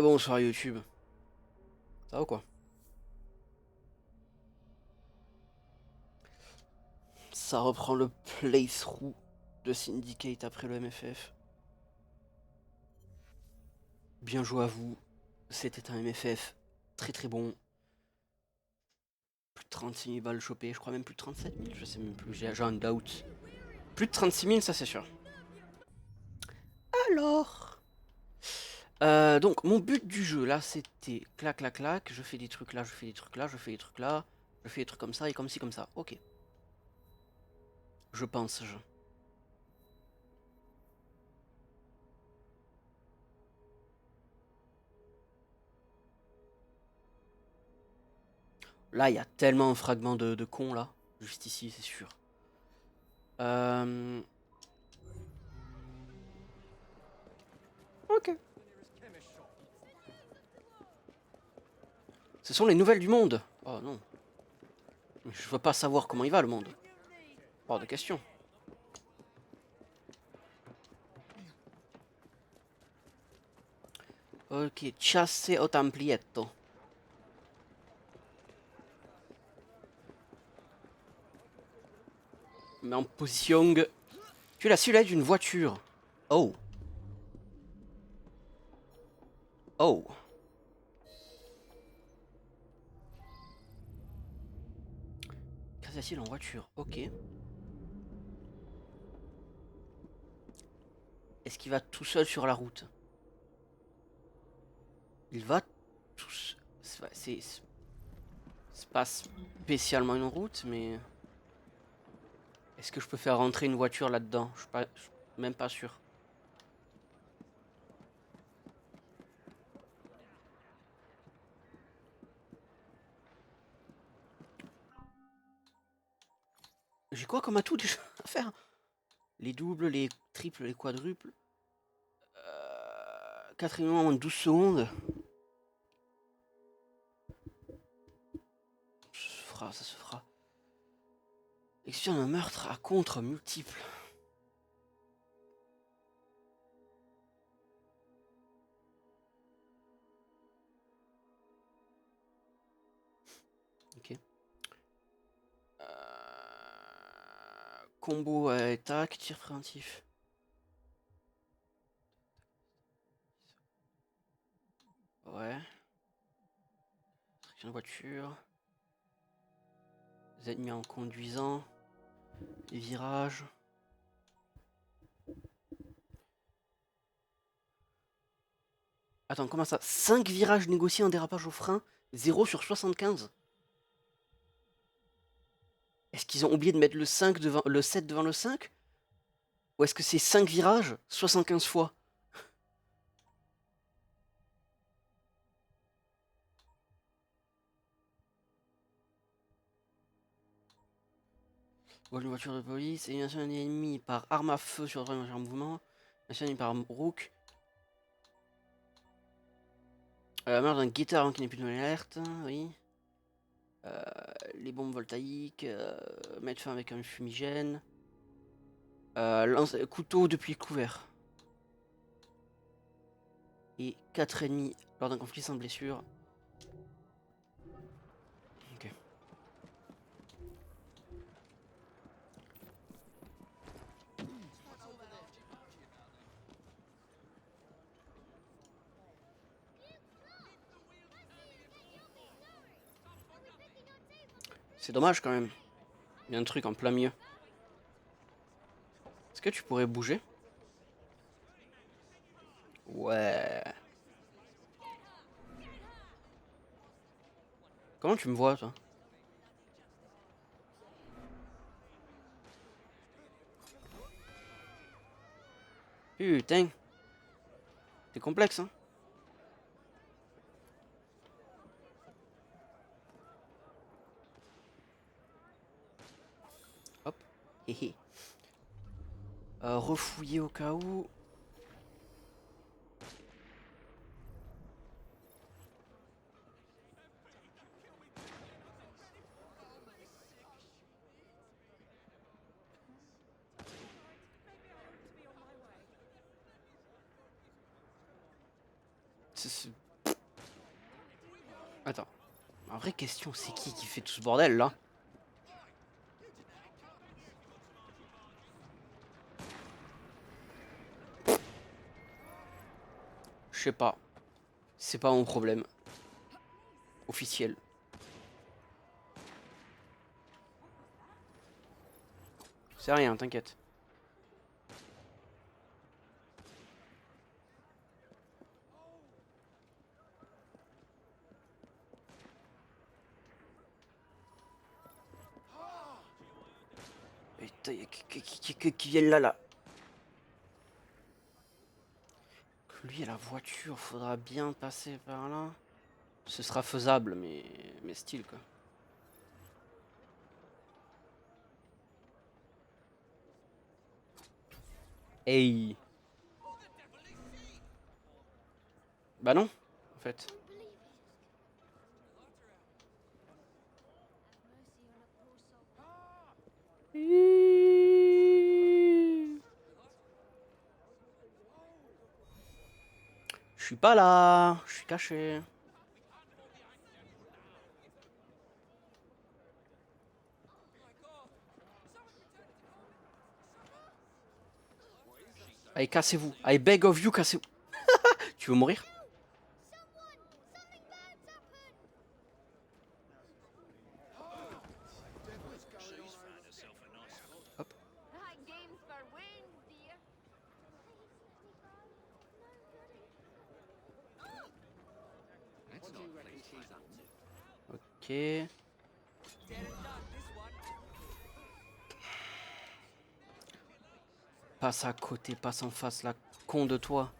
Bonsoir YouTube. Ça va ou quoi? Ça reprend le playthrough de Syndicate après le MFF. Bien joué à vous. C'était un MFF très très bon. Plus de 36 000 balles chopées, je crois même plus de 37 000, je sais même plus, j'ai un doubt. Plus de 36 000, ça c'est sûr. Alors donc mon but du jeu là c'était clac clac clac, je fais des trucs là, je fais des trucs là, je fais des trucs là, je fais des trucs comme ça et comme ci comme ça. Ok. Je pense. Là il y a tellement un fragment de con là. Juste ici c'est sûr. Ok. Ce sont les nouvelles du monde. Oh non. Je veux pas savoir comment il va le monde. Hors de question. Ok, chasse au templietto. Mais en position... Tu l'as su là d'une voiture. Oh. Oh. Casse en voiture. Ok. Est-ce qu'il va tout seul sur la route? Il va tout seul. C'est pas spécialement une route, mais... Est-ce que je peux faire rentrer une voiture là-dedans? Je suis même pas sûr. J'ai quoi comme atout déjà à faire? Les doubles, les triples, les quadruples. 4 éléments en 12 secondes. Ça se fera, ça se fera. Exécution d'un meurtre à contre multiple. Ok. Combo attaque, tir préventif. Ouais. Traction de voiture. Les ennemis en conduisant. Les virages. Attends, comment ça? 5 virages négociés en dérapage au frein, 0 sur 75. Est-ce qu'ils ont oublié de mettre le 5 devant le 7 devant le 5? Ou est-ce que c'est 5 virages 75 fois? Vol une voiture de police, élimination d'un ennemi par arme à feu sur un mouvement, élimination d'un ennemi par rook. Meurtre d'un guitare qui n'est plus de l'alerte, oui. Les bombes voltaïques, mettre fin avec un fumigène. Couteau depuis couvert. Et 4 ennemis lors d'un conflit sans blessure. Ok. C'est dommage quand même. Il y a un truc en plein milieu. Est-ce que tu pourrais bouger? Ouais. Comment tu me vois, toi? Putain. T'es complexe, hein? Hop. Héhé. Refouiller au cas où. Attends. En vraie question, c'est qui fait tout ce bordel là? Je sais pas. C'est pas mon problème. Officiel. C'est rien, t'inquiète. Putain, y'a qui viennent là. Que lui et la voiture, faudra bien passer par là. Ce sera faisable, mais style quoi. Hey. Bah non, en fait. Je suis pas là, je suis caché. Allez, cassez-vous. I beg of you, cassez-vous. Tu veux mourir? Hop. Ok. Passe à côté, passe en face, la con de toi.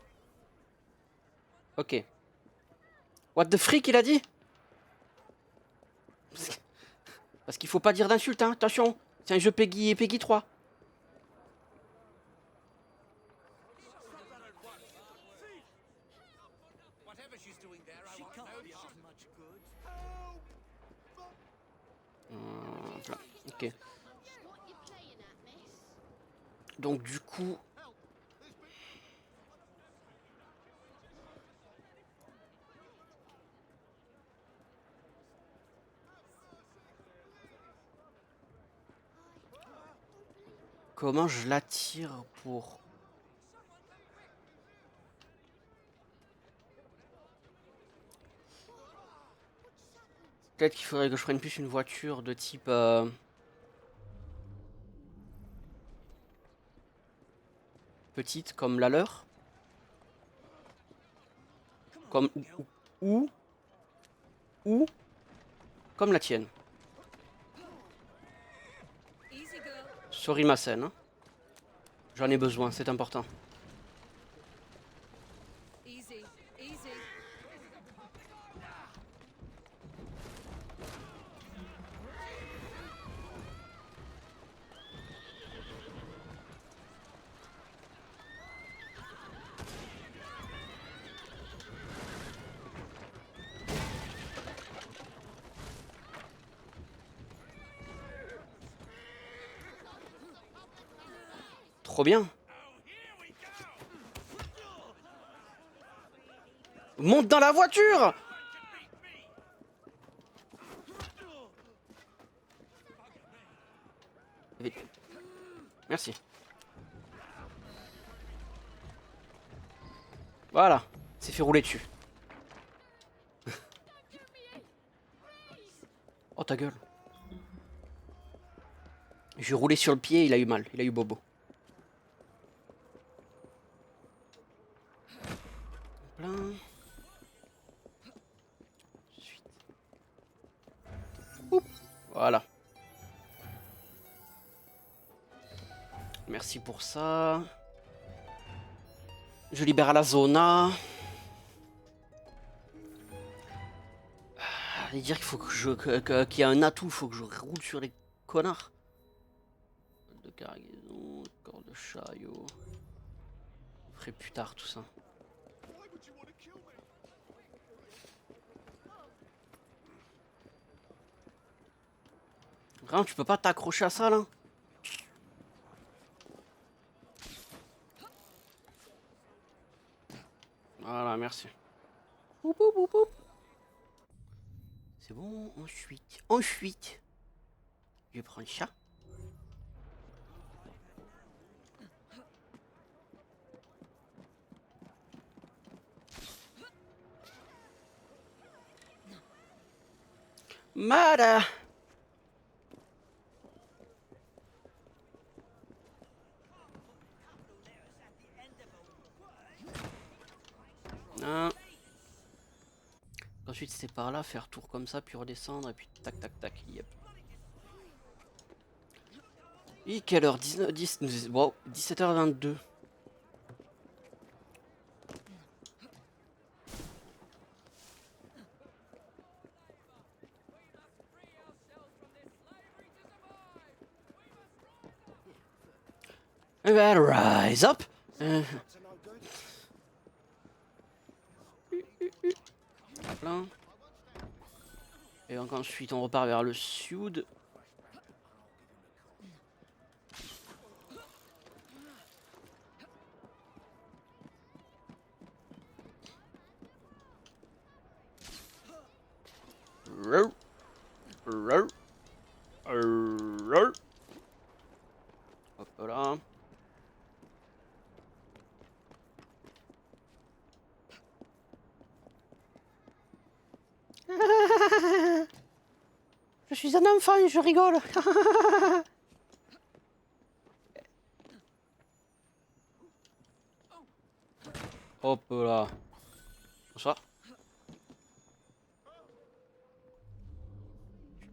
Ok. What the frick, il a dit? Parce qu'il faut pas dire d'insultes, hein. Attention. C'est un jeu Peggy et Peggy 3. Voilà. Ok. Donc du coup... Comment je l'attire pour... Peut-être qu'il faudrait que je prenne plus une voiture de type... petite, comme la leur. Comme... Ou... Ou... Comme la tienne. Sorry ma scène. Hein. J'en ai besoin, c'est important. Trop bien. Monte dans la voiture! Merci. Voilà. C'est fait rouler dessus. Oh ta gueule. J'ai roulé sur le pied, il a eu mal. Il a eu bobo. Plein. Ensuite. Oup. Voilà. Merci pour ça. Je libère la zona. Allez dire qu'il faut que qu'il y a un atout, il faut que je roule sur les connards. De cargaison, corps de chariot. Je ferai plus tard tout ça. Vraiment, tu peux pas t'accrocher à ça là? Voilà, merci. Oup, oup, oup, oup. C'est bon, ensuite. Je vais prendre ça. Mada. Non. Ensuite c'est par là, faire tour comme ça, puis redescendre, et puis tac tac tac, yep. Et quelle heure? 19, 10, wow, 17h22. We gotta rise up. Hop là. Et donc ensuite on repart vers le sud. Hop là. Je suis un enfant, je rigole. Hop là. Bonsoir.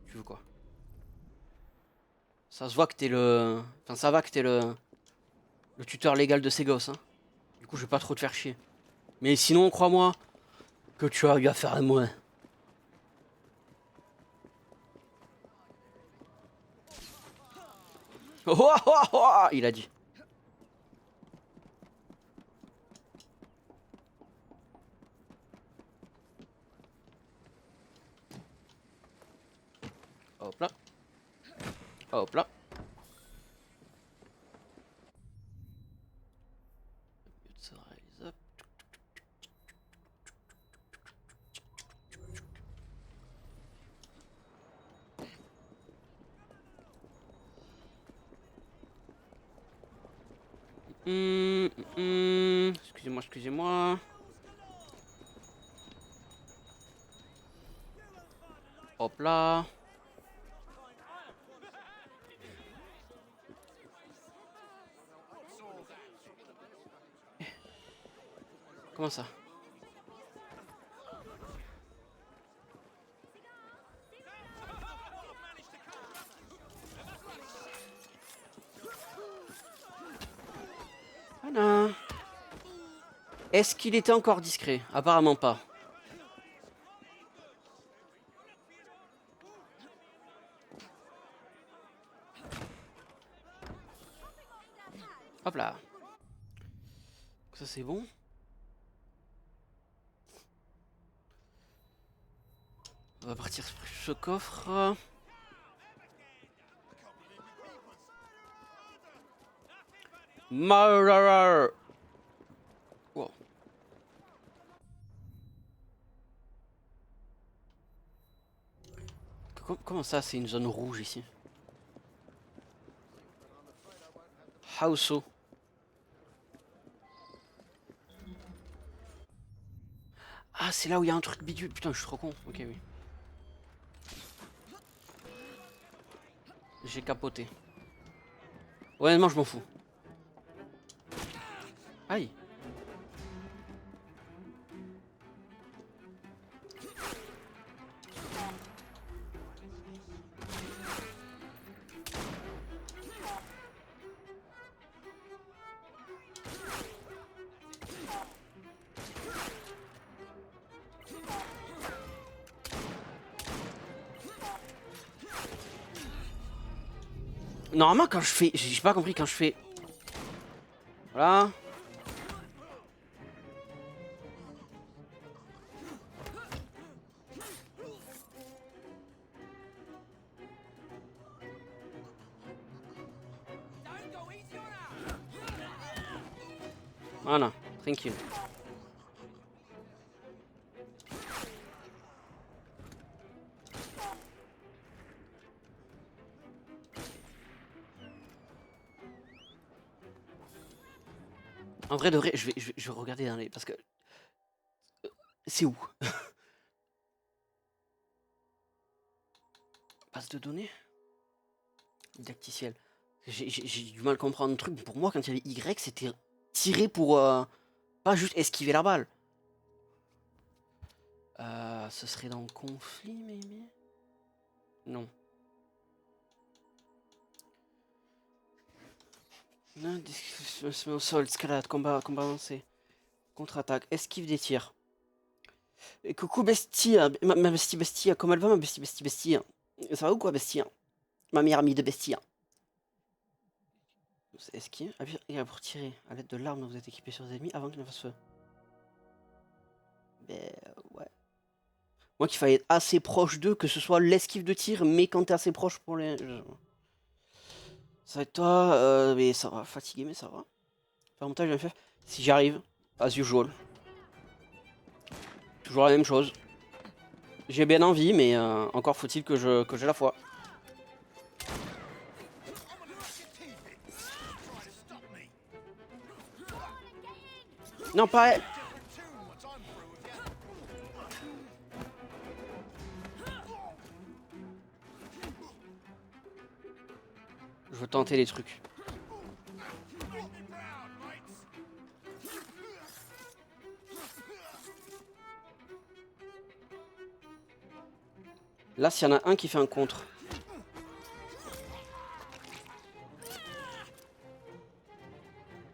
Tu veux quoi? Ça se voit que t'es le... Enfin ça va que t'es le tuteur légal de ces gosses, hein. Du coup je vais pas trop te faire chier. Mais sinon crois-moi que tu as eu affaire à moi. Oh, oh, oh, oh, il a dit. Hop là. Hop là. Excusez-moi, excusez-moi. Hop là. Comment ça? Voilà. Est-ce qu'il était encore discret? Apparemment pas. Hop là. Ça c'est bon. On va partir sur ce coffre. Murderer. Wow. Comment ça, c'est une zone rouge ici? How so? Ah, c'est là où il y a un truc bidule. Putain, je suis trop con. Ok, oui. J'ai capoté. Honnêtement, je m'en fous. Aïe. Normalement, quand je fais... J'ai pas compris quand je fais... Voilà. Voilà, tranquille. En vrai de vrai, je vais regarder dans les... Parce que... C'est où? Base de données? Didacticiel. J'ai du mal à comprendre un truc. Pour moi, quand il y avait Y, c'était tirer pour... pas juste esquiver la balle. Ce serait dans le conflit, maybe? Non. Non, discussion au sol, escalade, combat avancé. Contre-attaque, esquive des tirs. Et coucou Bestia, ma bestie, comment elle va ma bestie? Ça va ou quoi bestie? Ma meilleure amie de bestie. Esquive, appuie pour tirer à l'aide de l'arme dont vous êtes équipé sur les ennemis avant qu'ils ne fassent feu. Ben ouais. Moi qu'il fallait être assez proche d'eux, que ce soit l'esquive de tir, mais quand t'es assez proche pour les... Ça va être toi, mais ça va, fatigué mais ça va. Enfin, montage FF, si j'y arrive, as usual. Toujours la même chose. J'ai bien envie, mais encore faut-il que j'ai la foi. Non, pas elle. Je veux tenter les trucs. Là, s'il y en a un qui fait un contre.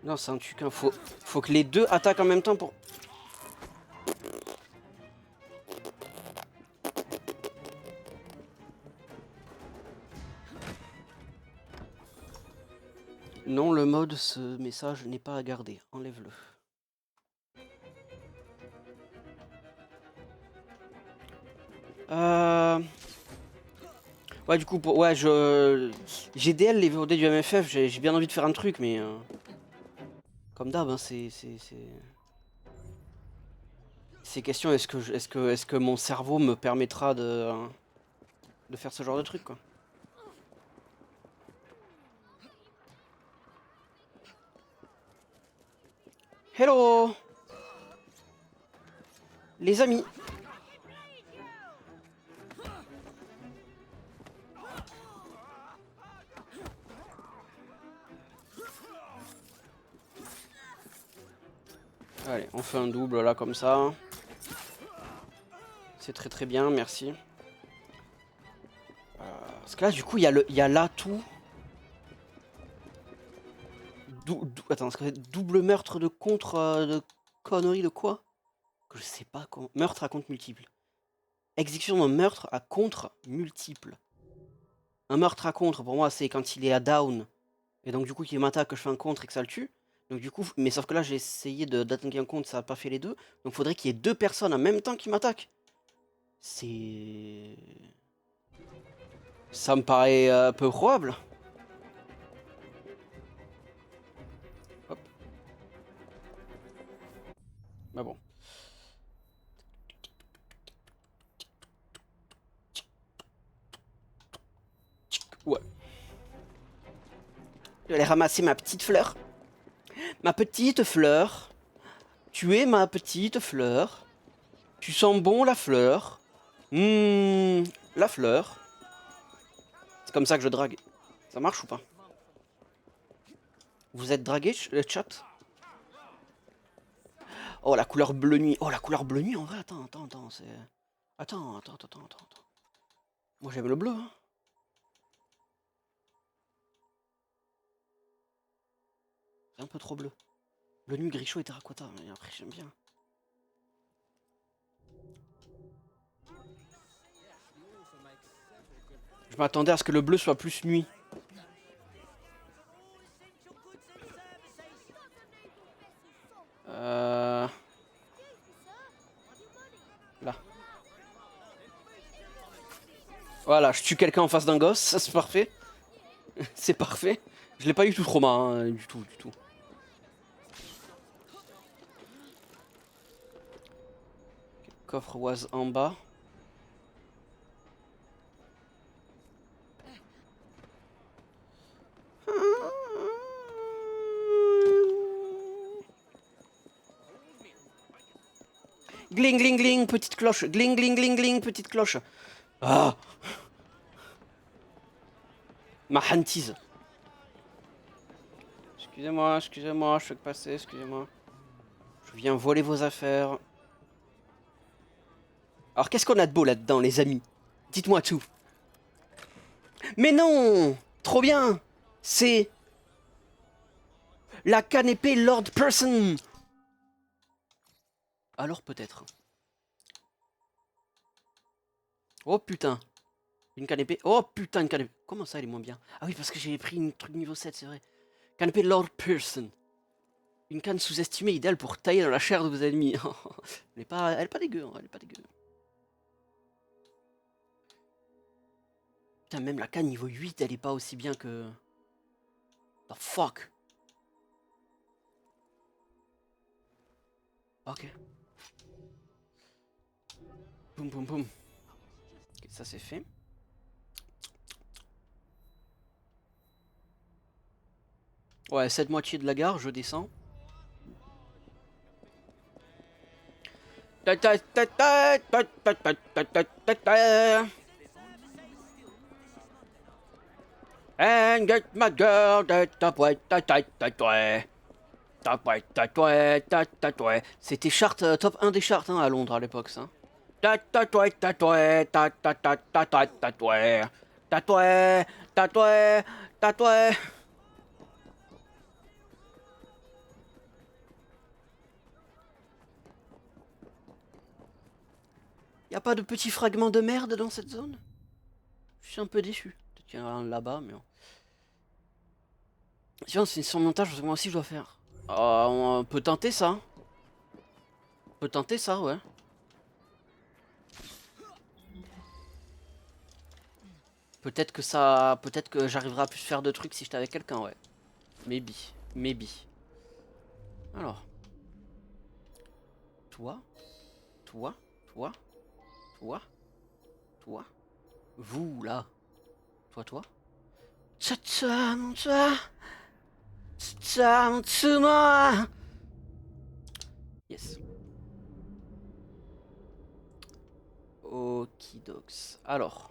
Non, c'est un truc. Hein. Faut que les deux attaquent en même temps pour... Non, le mode, ce message n'est pas à garder. Enlève-le. Ouais, du coup, ouais, GDL, les VOD du MFF, j'ai bien envie de faire un truc, mais... Comme d'hab, hein, c'est question, est-ce que mon cerveau me permettra de faire ce genre de truc, quoi. Hello les amis. Allez, on fait un double là comme ça. C'est très très bien, merci. Parce que là, du coup, il y a l'atout. Attends, double meurtre de contre... de conneries de quoi? Que je sais pas comment. Meurtre à compte multiple. Exécution d'un meurtre à contre multiple. Un meurtre à contre, pour moi, c'est quand il est à down. Et donc, du coup, qu'il m'attaque, que je fais un contre et que ça le tue. Donc, du coup, mais sauf que là, j'ai essayé d'attaquer un contre, ça n'a pas fait les deux. Donc, il faudrait qu'il y ait deux personnes en même temps qui m'attaquent. C'est... Ça me paraît peu probable. Hop. Bah bon. Ouais. Je vais aller ramasser ma petite fleur. Ma petite fleur. Tu es ma petite fleur. Tu sens bon la fleur. La fleur. C'est comme ça que je drague. Ça marche ou pas? Vous êtes dragué, le chat? Oh, la couleur bleu nuit. Oh, la couleur bleu nuit, en vrai, attends, c'est... Attends. Moi, j'aime le bleu, hein. C'est un peu trop bleu. Bleu nuit, gris chaud et terracotta. Mais après, j'aime bien. Je m'attendais à ce que le bleu soit plus nuit. Là. Voilà, je tue quelqu'un en face d'un gosse, ça c'est parfait. C'est parfait. Je l'ai pas eu tout trauma, hein, du tout. Coffre was en bas. Gling, gling, gling, petite cloche. Gling, gling, gling, gling, petite cloche. Ah. Ma hantise. Excusez-moi, excusez-moi, je fais que passer, excusez-moi. Je viens voler vos affaires. Alors qu'est-ce qu'on a de beau là-dedans, les amis? Dites-moi tout. Mais non! Trop bien! C'est... la canne épée Lord Person! Alors peut-être. Oh putain! Une canne épée. Oh putain, une canne épée. Comment ça, elle est moins bien? Ah oui, parce que j'ai pris une truc niveau 7, c'est vrai. Canne épée Lord Person. Une canne sous-estimée, idéale pour tailler dans la chair de vos ennemis. Elle est pas dégueu, hein, elle est pas dégueu. Putain, même la canne niveau 8, elle est pas aussi bien que... The fuck? Ok. Boum, boum, boum. Ok, ça c'est fait. Ouais, cette moitié de la gare, je descends. And get my girl, c'était chart, top 1 des charts hein, à Londres à l'époque ça. Y a pas de petits fragments de merde dans cette zone? Je suis un peu déçu. Peut-être qu'il y en a un là-bas, mais... Sinon, c'est une surmontage parce que moi aussi je dois faire. On peut tenter ça. On peut tenter ça, ouais. Peut-être que ça... peut-être que j'arriverai à plus faire de trucs si j'étais avec quelqu'un, ouais. Maybe. Maybe. Alors. Toi. Toi. Toi. Toi. Toi. Vous, là. Toi, toi. Tcha-tcha, mon tcha. Tcha, mon tsuma. Yes. Okidoks. Alors.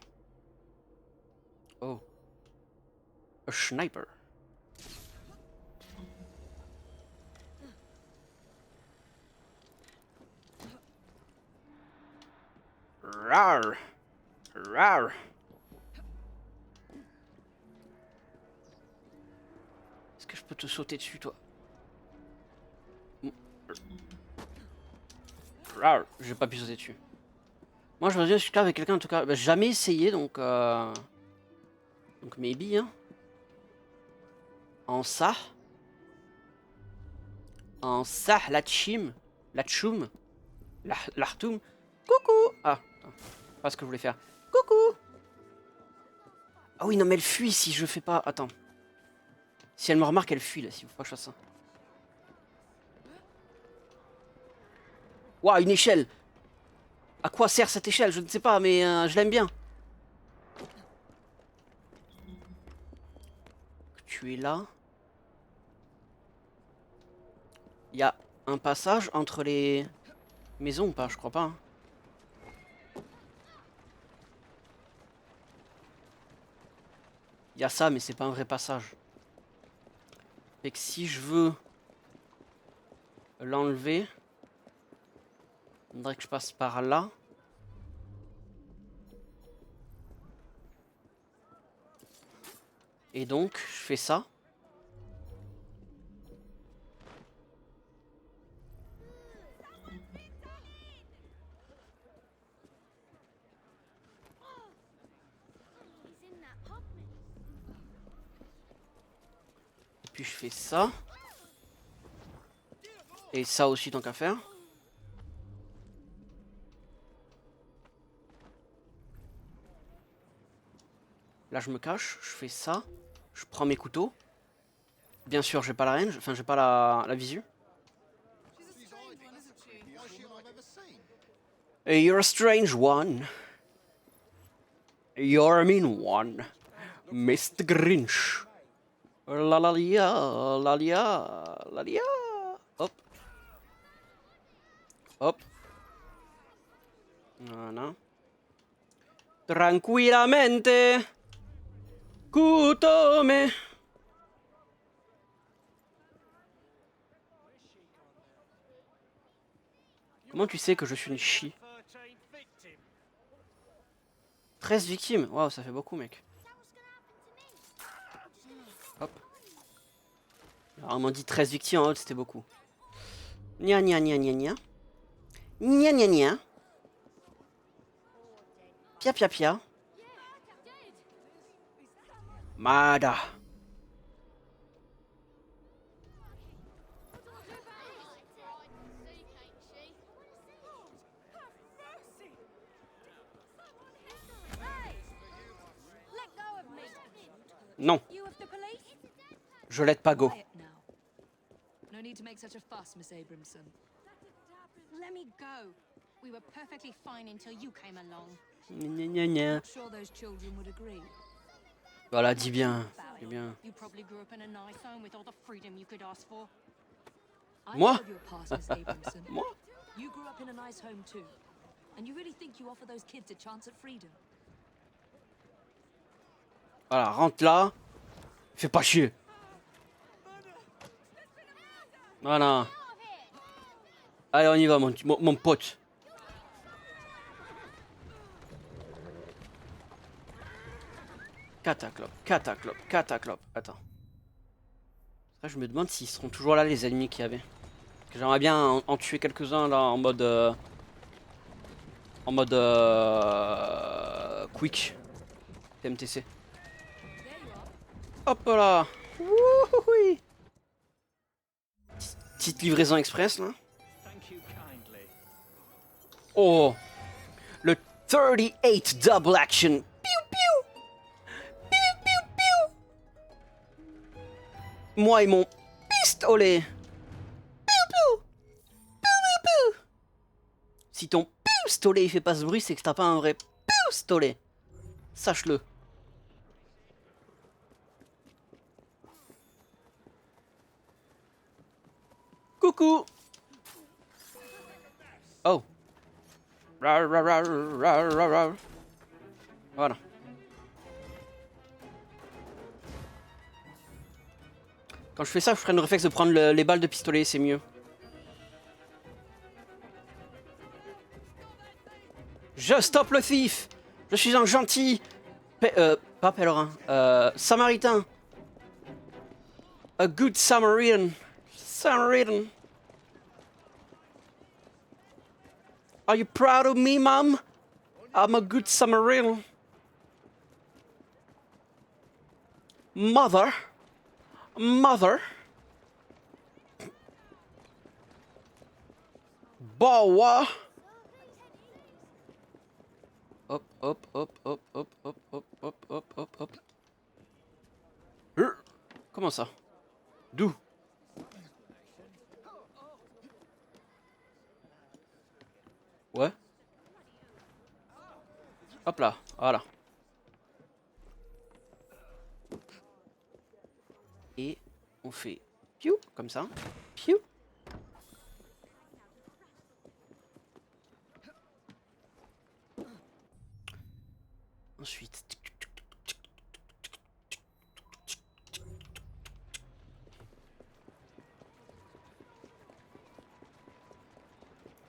Oh. A sniper. Rar. Rar. Est-ce que je peux te sauter dessus, toi? Rar. J'ai pas pu sauter dessus. Moi, je me dis, je suis là avec quelqu'un, en tout cas. Bah, jamais essayé, donc... Donc, maybe, hein. En ça. En ça, la tchim. La tchoum. L'artoum. Coucou. Ah, pas ce que je voulais faire. Coucou. Ah oui, non, mais elle fuit si je fais pas... Attends. Si elle me remarque, elle fuit, là, si faut pas que je fasse ça. Waouh, une échelle. À quoi sert cette échelle? Je ne sais pas, mais je l'aime bien. Tu es là. Il y a un passage entre les maisons ou pas? Je crois pas. Hein. Il y a ça, mais c'est pas un vrai passage. Fait que si je veux l'enlever, il faudrait que je passe par là. Et donc, je fais ça. Et puis je fais ça. Et ça aussi tant qu'à faire. Là je me cache, je fais ça. Je prends mes couteaux. Bien sûr j'ai pas la range, enfin j'ai pas la visu. You're a strange one. You're a mean one. Mr. Grinch. La la lia, la lia, la lia. Hop. Hop. Voilà. Tranquillamente. Kutome. Comment tu sais que je suis une chi? 13 victimes. Waouh, ça fait beaucoup, mec. Hop. Alors, on m'a dit 13 victimes en haut, c'était beaucoup. Nia nia nia nia nia. Nia nia nia. Pia pia pia. Mada. Non. Je l'aide pas go. No need to make such a fuss, Miss Abramson. Let me go. We were perfectly fine until you came along. Gna gna gna. Not sure those children would agree. Voilà, dis bien. Dis bien. You probably grew up in a nice home with all the freedom you could ask for. I Moi? know of your past, Miss Abramson. Moi? You grew up in a nice home too. And you really think you offer those kids a chance at freedom? Voilà, rentre là. Fais pas chier. Voilà. Allez, on y va, mon pote. Cataclope, cataclope, cataclope. Attends. Là, je me demande s'ils seront toujours là, les ennemis qu'il y avait. J'aimerais bien en tuer quelques-uns là en mode. Quick. TMTC. Hop là. Wouhouhui. Petite livraison express là. Oh. Le 38 double action. Piou piou. Piou piou piou. Moi et mon pistolet. Piou piou. Piou piou piou. Si ton pistolet il fait pas ce bruit, c'est que t'as pas un vrai pistolet. Sache-le. Coucou. Oh. Voilà. Quand je fais ça, je ferai le réflexe de prendre les balles de pistolet, c'est mieux. Je stoppe le thief. Je suis un gentil... pas pèlerin. Samaritain. A good Samaritan. Samaritan. Are you proud of me, Mom? I'm a good Samaritan. Mother. Mother. Bawa. Hop, hop, hop, hop, hop, hop, hop, hop, hop, hop, hop. Comment ça? D'où? Ouais. Hop là, voilà. Et on fait piou, comme ça. Piou. Ensuite.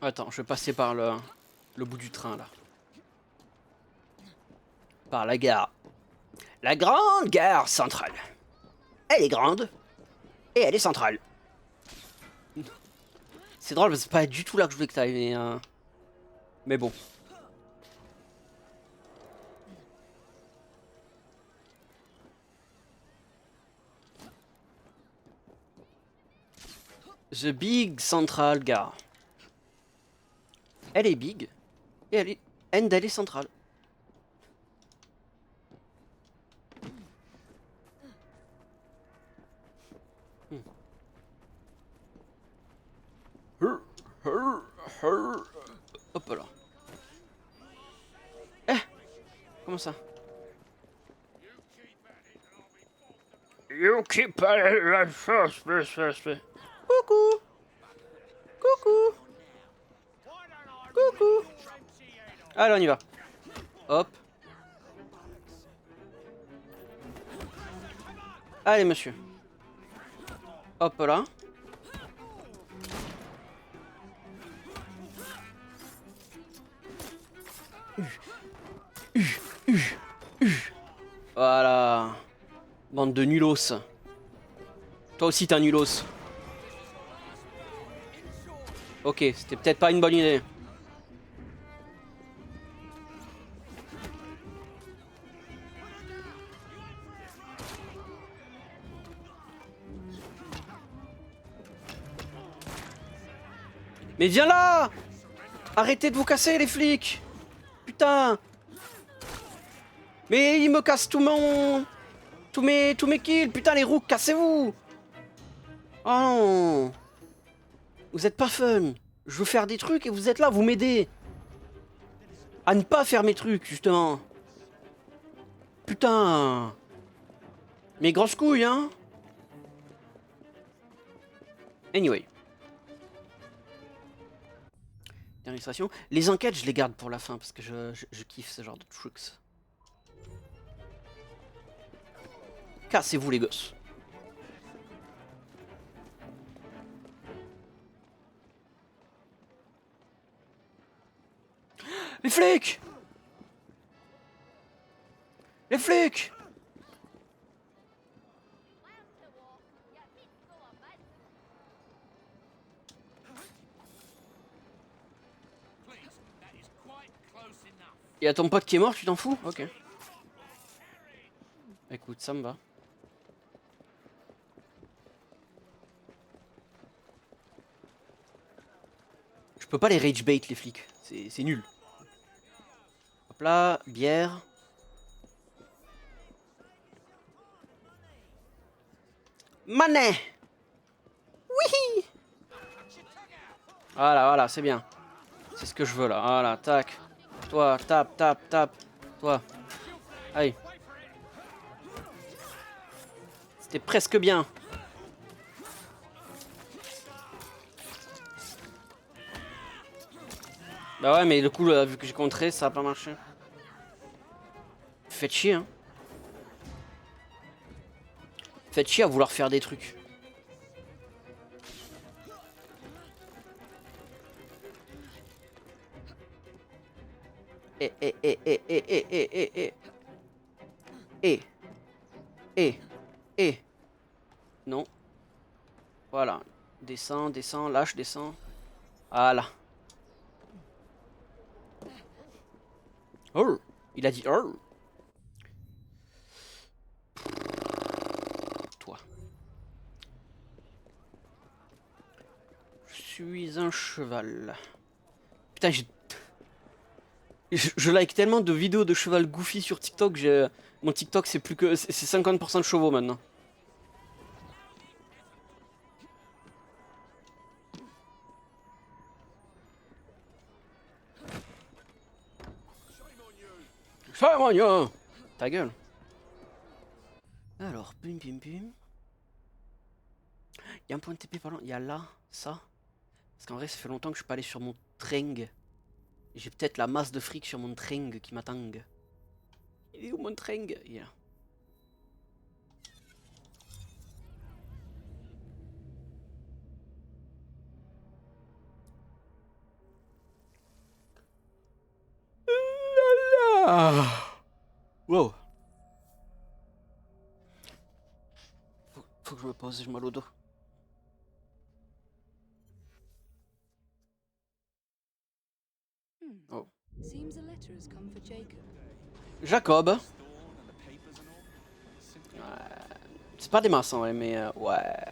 Attends, je vais passer par le bout du train là. Par la gare. La grande gare centrale. Elle est grande. Et elle est centrale. C'est drôle, c'est pas du tout là que je voulais que t'ailles, mais bon. The Big Central Gare. Elle est big. Et elle est... And elle est centrale. Hop là. Eh. Comment ça? You keep at it. Coucou. Coucou. Coucou. Allez, on y va. Hop. Allez, monsieur. Hop là. Voilà. Bande de nulos. Toi aussi, t'es un nulos. Ok, c'était peut-être pas une bonne idée. Mais viens là! Arrêtez de vous casser, les flics! Putain! Mais ils me cassent tous mes kills! Putain, les roues, cassez-vous! Oh non! Vous êtes pas fun! Je veux faire des trucs et vous êtes là, vous m'aidez! À ne pas faire mes trucs, justement! Putain! Mes grosses couilles, hein! Anyway. Illustration. Les enquêtes, je les garde pour la fin parce que je kiffe ce genre de trucs. Cassez-vous les gosses. Les flics! Les flics! Y'a ton pote qui est mort, tu t'en fous? Ok. Écoute, ça me va. Je peux pas les rage bait les flics, c'est nul. Hop là, bière. Manet! Oui! Voilà, voilà, c'est bien. C'est ce que je veux là. Voilà, tac. Toi, tape, tape, tape. Toi. Allez. C'était presque bien. Bah ouais, mais le coup, là, vu que j'ai contré, ça a pas marché. Faites chier, hein. Faites chier à vouloir faire des trucs. Non. Voilà. Descends, descends, lâche, descends. Voilà. Oh, il a dit oh. Toi. Je suis un cheval. Putain, je like tellement de vidéos de cheval goofy sur TikTok. Mon TikTok, c'est plus que c'est 50% de chevaux maintenant. Chamoignon! Ta gueule. Alors, pim pim pim. Il y a un point de TP pas loin. Il y a là, ça. Parce qu'en vrai, ça fait longtemps que je suis pas allé sur mon tring. J'ai peut-être la masse de fric sur mon tring qui m'attend. Il est où mon tring? Il est là. Wow. Faut que je me pose, j'ai mal au dos. Oh. Seems a letter has come for Jacob. Jacob. Ouais. C'est pas des masses en vrai, mais ouais.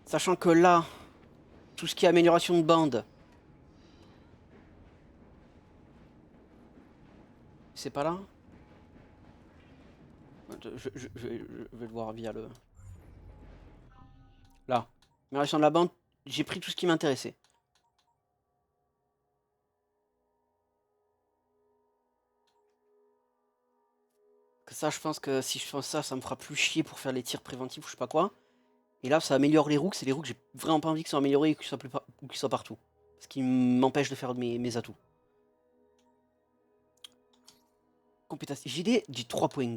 Sachant que là, tout ce qui est amélioration de bande, c'est pas là. Je vais le voir via le... Là. Amélioration de la bande, j'ai pris tout ce qui m'intéressait. Que ça, je pense que si je fais ça, ça me fera plus chier pour faire les tirs préventifs ou je sais pas quoi. Et là, ça améliore les roues, c'est les roues que j'ai vraiment pas envie qu'ils soient améliorés et qu'ils soient partout. Ce qui m'empêche de faire mes atouts. Compétence. J'ai dit 3 points.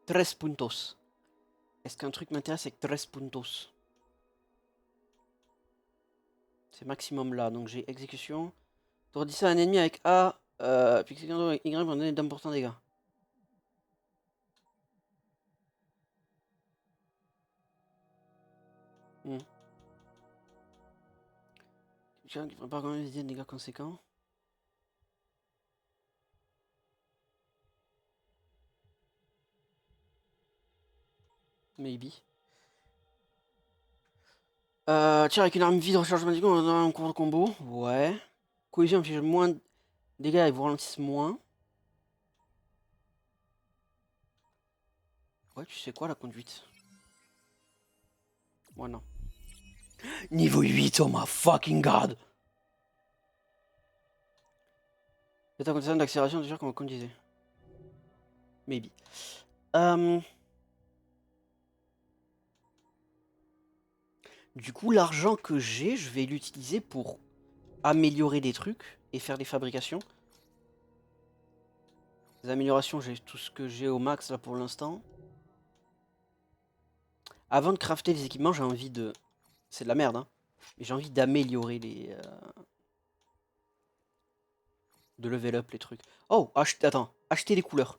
13 puntos. Est-ce qu'un truc m'intéresse avec 13 puntos? C'est maximum là. Donc j'ai exécution. Tourdis ça à un ennemi avec A. Puis Y pour donner d'importants dégâts. Quelqu'un qui prépare quand même des dégâts conséquents. Maybe. Tiens, avec une arme vide, recharge magique, on a un cours de combo. Ouais. Cohésion inflige moins de dégâts et vous ralentissent moins. Ouais, tu sais quoi, la conduite? Ouais, non. Niveau 8, oh my fucking god! C'est un condition d'accélération, déjà qu'on conduisait. Maybe. Du coup, l'argent que j'ai, je vais l'utiliser pour améliorer des trucs et faire des fabrications. Les améliorations, j'ai tout ce que j'ai au max là pour l'instant. Avant de crafter les équipements, j'ai envie de... C'est de la merde, hein. Mais j'ai envie d'améliorer les... De level up les trucs. Oh, attends, acheter les couleurs.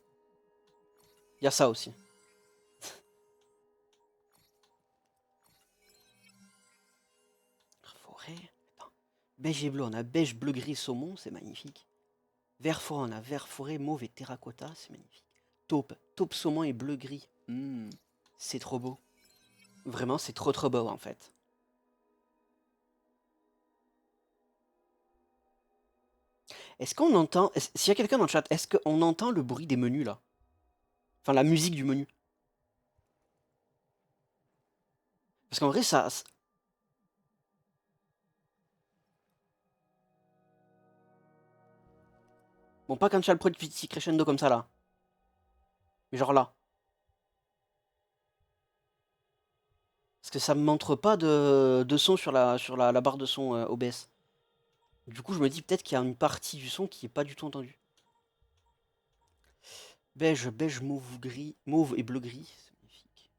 Il y a ça aussi. Forêt. Attends. Beige et bleu, on a beige, bleu, gris, saumon, c'est magnifique. Vert forêt, on a vert, forêt, mauve et terracotta, c'est magnifique. Taupe, taupe, saumon et bleu, gris. C'est trop beau. Vraiment, c'est trop beau en fait. Est-ce qu'on entend... S'il y a quelqu'un dans le chat, est-ce qu'on entend le bruit des menus là? Enfin, la musique du menu. Parce qu'en vrai, ça... Bon, pas quand tu as le petit crescendo comme ça là. Mais genre là. Parce que ça me montre pas de son sur la barre de son OBS. Du coup, je me dis peut-être qu'il y a une partie du son qui est pas du tout entendue. Beige, beige, mauve, gris, mauve et bleu gris. C'est magnifique.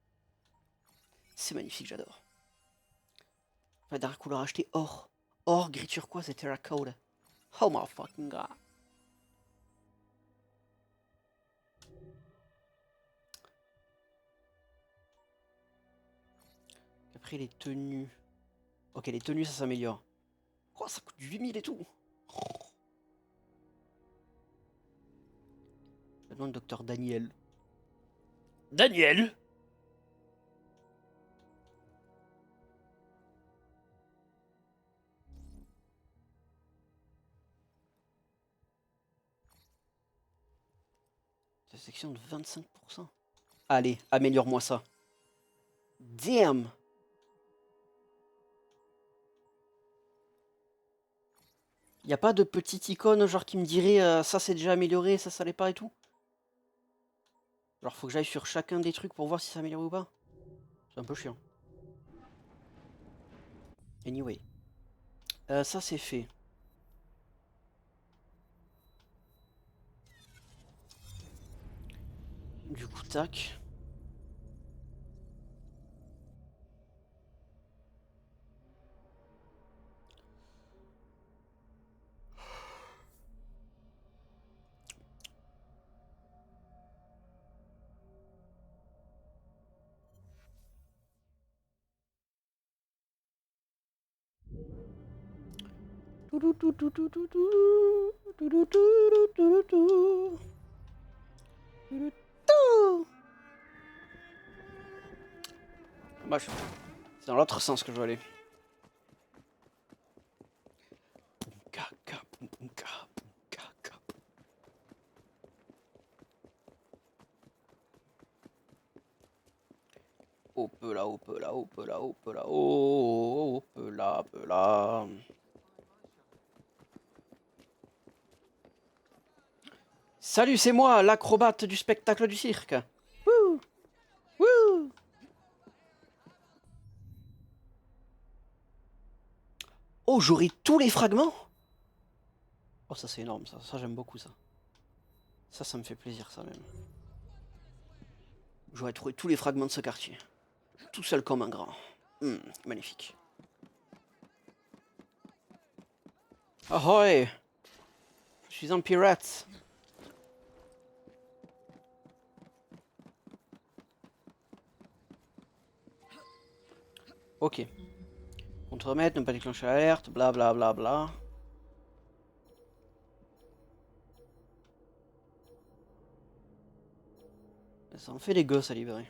C'est magnifique, j'adore. La dernière couleur achetée, or. Or, gris turquoise et terracotta. Oh my fucking god. Après les tenues. Ok, les tenues ça s'améliore. Oh, ça coûte 8000 et tout. Je demande docteur Daniel. Daniel! C'est section de 25%. Allez, améliore-moi ça. Damn! Y a pas de petite icône genre qui me dirait ça c'est déjà amélioré, ça l'est pas et tout? Genre faut que j'aille sur chacun des trucs pour voir si ça améliore ou pas? C'est un peu chiant. Anyway. Ça c'est fait. Du coup, tac. Bref, c'est dans l'autre sens que je veux aller. Hop là, hop là, hop là, hop là, hop là, hop là. Salut, c'est moi, l'acrobate du spectacle du cirque. Wouh! Wouh! Oh, j'aurai tous les fragments? Oh, ça c'est énorme, ça j'aime beaucoup ça. Ça me fait plaisir ça même. J'aurais trouvé tous les fragments de ce quartier. Tout seul comme un grand. Magnifique. Ahoy! Je suis un pirate. Ok. Contre-remettre, ne pas déclencher l'alerte, bla bla bla bla. Ça en fait des gosses à libérer.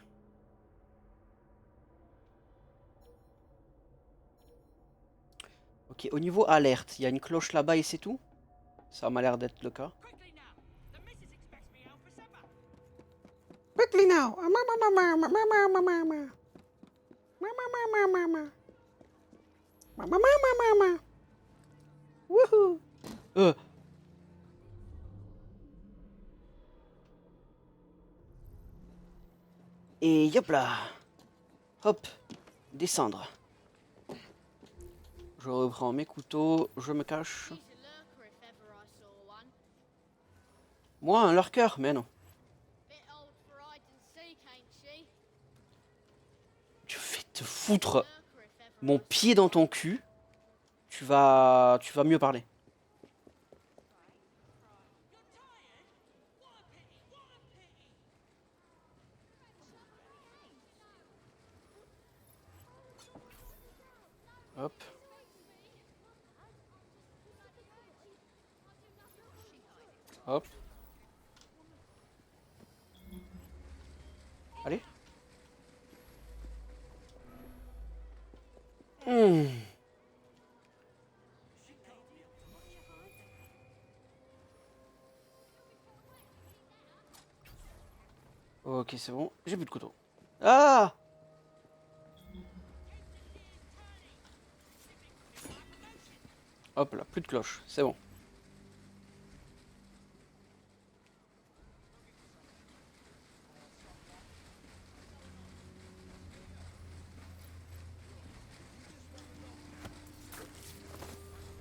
Ok, au niveau alerte, il y a une cloche là-bas et c'est tout? Ça m'a l'air d'être le cas. Quickly now! Wouhou! Et hop là! Hop! Descendre. Je reprends mes couteaux, je me cache. Moi, un lurker? Mais non. Tu fais te foutre mon pied dans ton cul. Tu vas mieux parler. Hop. Hop. Allez. Ok, c'est bon. J'ai plus de couteau. Ah! Hop là, plus de cloche. C'est bon.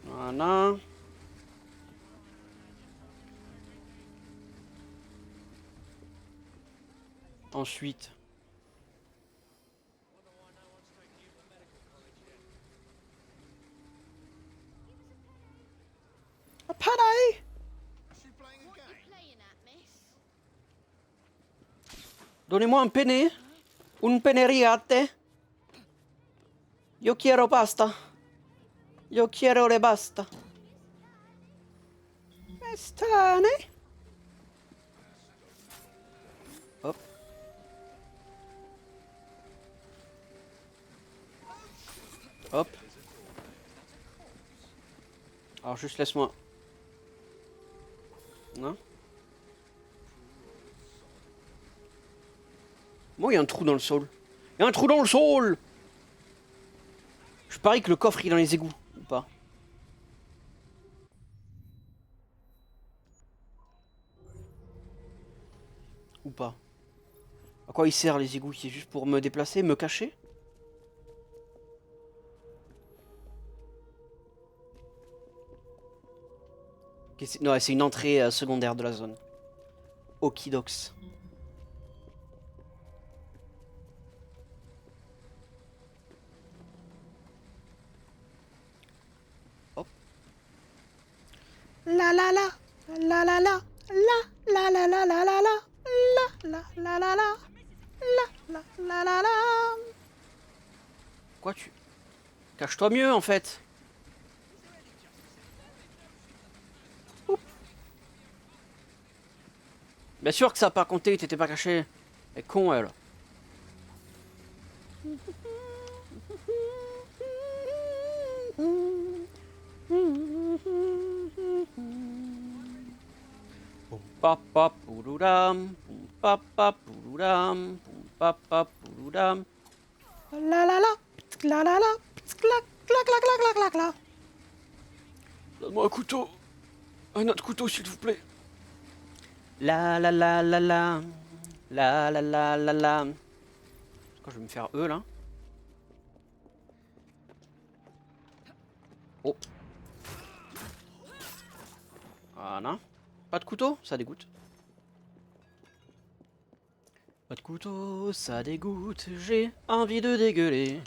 Voilà. Ensuite. Pareil. Donnez-moi un penne. Un penne rigate. Io quiero pasta. Io quiero le basta. Stane. Hop. Hop. Alors juste laisse-moi. Non. Moi, il y a un trou dans le sol. Il y a un trou dans le sol. Je parie que le coffre il est dans les égouts, ou pas? Ou pas? À quoi il sert les égouts? C'est juste pour me déplacer, me cacher? Okay, non, c'est une entrée secondaire de la zone. Okidox. Hop. La la la. La la la. La la la la la la la. La la la la la. La la la la. Quoi tu... Cache-toi mieux en fait. Oup. Bien sûr que ça a pas compté, t'étais pas caché. Elle est con elle. Papa pourouram, pum papa pourouram, pum papa pourouram. La la la, la la la, clac clac clac clac clac clac clac. Donne-moi un couteau, un autre couteau s'il vous plaît. La la la la la, la la la la la. Quand je vais me faire eux là. Oh. Voilà. Pas de couteau, ça dégoûte. Pas de couteau, ça dégoûte, j'ai envie de dégueuler.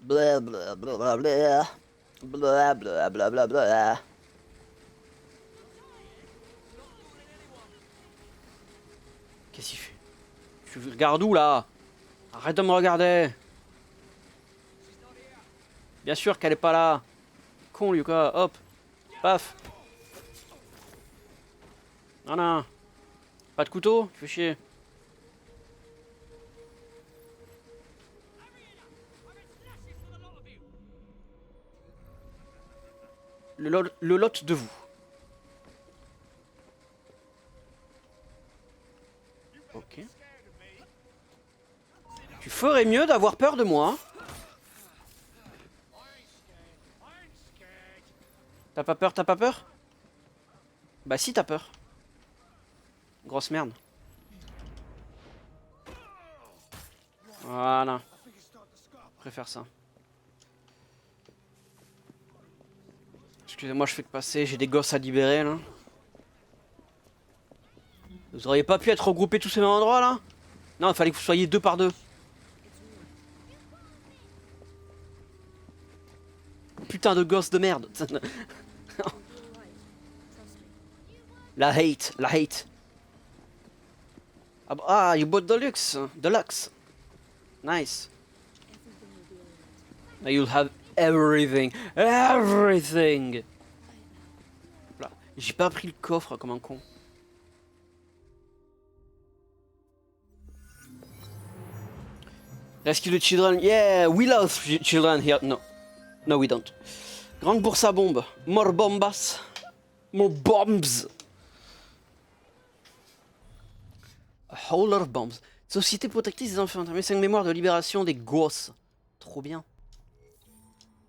Bla bla bla bla bla. Bla bla bla bla bla. Qu'est-ce qu'il fait? Tu regardes où là? Arrête de me regarder. Bien sûr qu'elle est pas là. Con lui quoi, hop. Paf. Non non. Pas de couteau, tu fais chier. Le lot de vous. Ok. Tu ferais mieux d'avoir peur de moi. T'as pas peur, t'as pas peur? Bah si t'as peur. Grosse merde. Voilà. Je préfère ça. Excusez-moi, je fais que passer, j'ai des gosses à libérer là. Vous auriez pas pu être regroupés tous au même endroit là? Non, il fallait que vous soyez 2 par 2. Putain de gosses de merde. La hate, la hate. Ah, ah, you bought deluxe. Nice. Now you'll have everything. Everything. J'ai pas pris le coffre comme un con. Rescue the children. Yeah, we love children here. No. No, we don't. Grande bourse à bombes. More bombas. More bombs. A whole lot of bombs. Société protectrice des enfants. 5 mémoires de libération des gosses. Trop bien.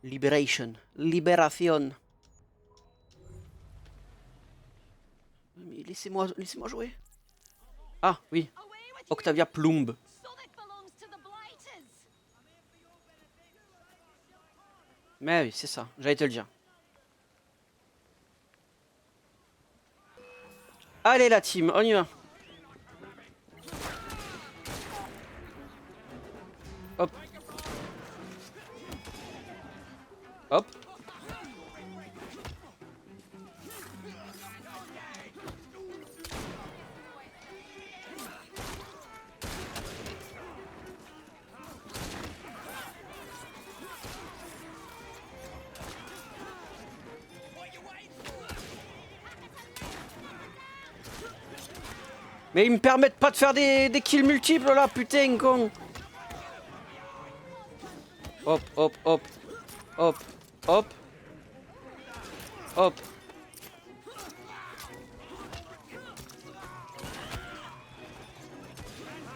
Liberation. Libération. Mais laissez-moi jouer. Ah, oui. Octavia Plumb. Mais oui, c'est ça. J'allais te le dire. Allez la team, on y va. Hop. Hop. Mais ils me permettent pas de faire des kills multiples là, putain con. Hop, hop, hop. Hop, hop. Hop.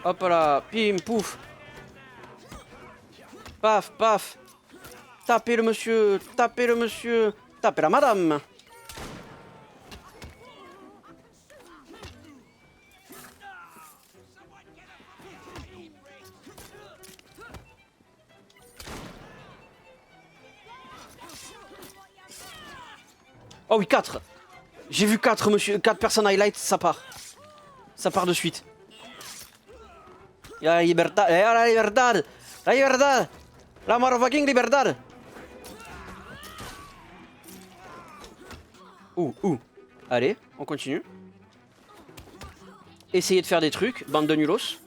Hop là, pim, pouf. Paf, paf. Tapez le monsieur, tapez le monsieur, tapez la madame. Oh oui, 4. J'ai vu 4, monsieur. 4 personnes highlight, ça part. Ça part de suite. Ya la libertad. Ya la libertad. La libertad. La motherfucking libertad. Ouh. Allez, on continue. Essayez de faire des trucs, bande de nulos.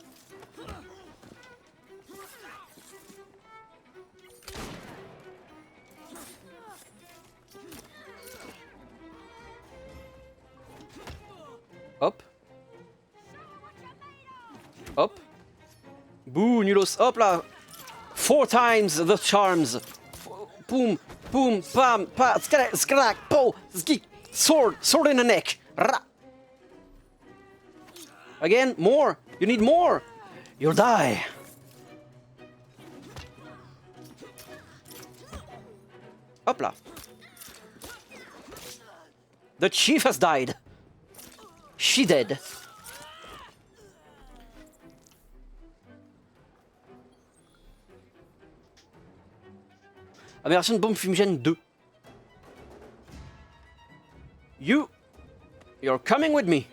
Hop. Hop. Bouh, nulos. Hop là. 4 times the charms. Boom, boom, pam, pa, skrak, po, ski, sword in the neck. Ra. Again, more. You need more. You'll die. Hop là. The chief has died. She dead. Aberration de bombe fumigène 2. You're coming with me.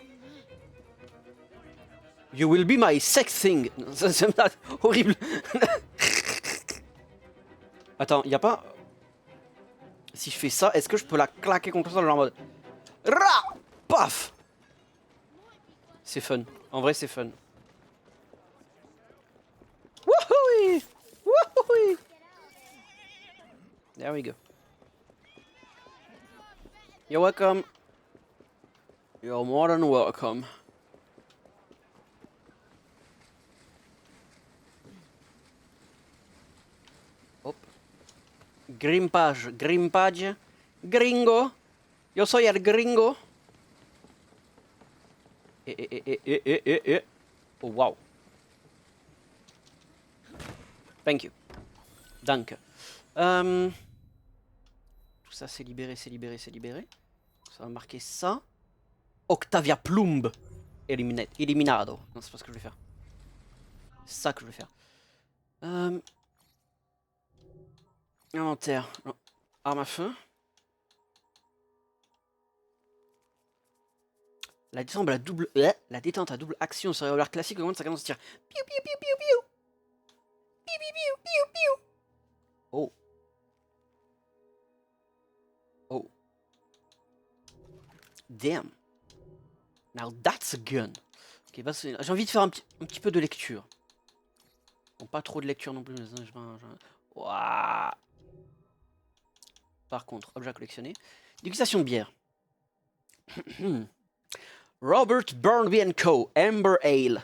You will be my sex thing. C'est horrible. Attends, y a pas... Si je fais ça, est-ce que je peux la claquer contre ça, genre en mode... Ra! Paf! C'est fun. En vrai, c'est fun. Wouhou! Wouhou! There we go. You're welcome. You're more than welcome. Hop. Grimpage, grimpage. Gringo. Yo soy el gringo. Oh, wow. Thank you. Danke. Tout ça, c'est libéré, c'est libéré, c'est libéré. Ça va marquer ça. Octavia Plumb. Eliminado. Non, c'est pas ce que je vais faire. C'est ça que je vais faire. Inventaire. Non. Arme à feu. La détente à double, la détente à double action sur revolver classique augmente sa cadence de tir. Piou piou piou piou piou. Piou piou piou piou piou. Oh. Oh. Damn. Now that's a gun. Ok, bah j'ai envie de faire un petit peu de lecture. Bon, pas trop de lecture non plus. Ouah. Par contre, objet à collectionner. Dégustation de bière. Robert Burnby & Co. Amber Ale.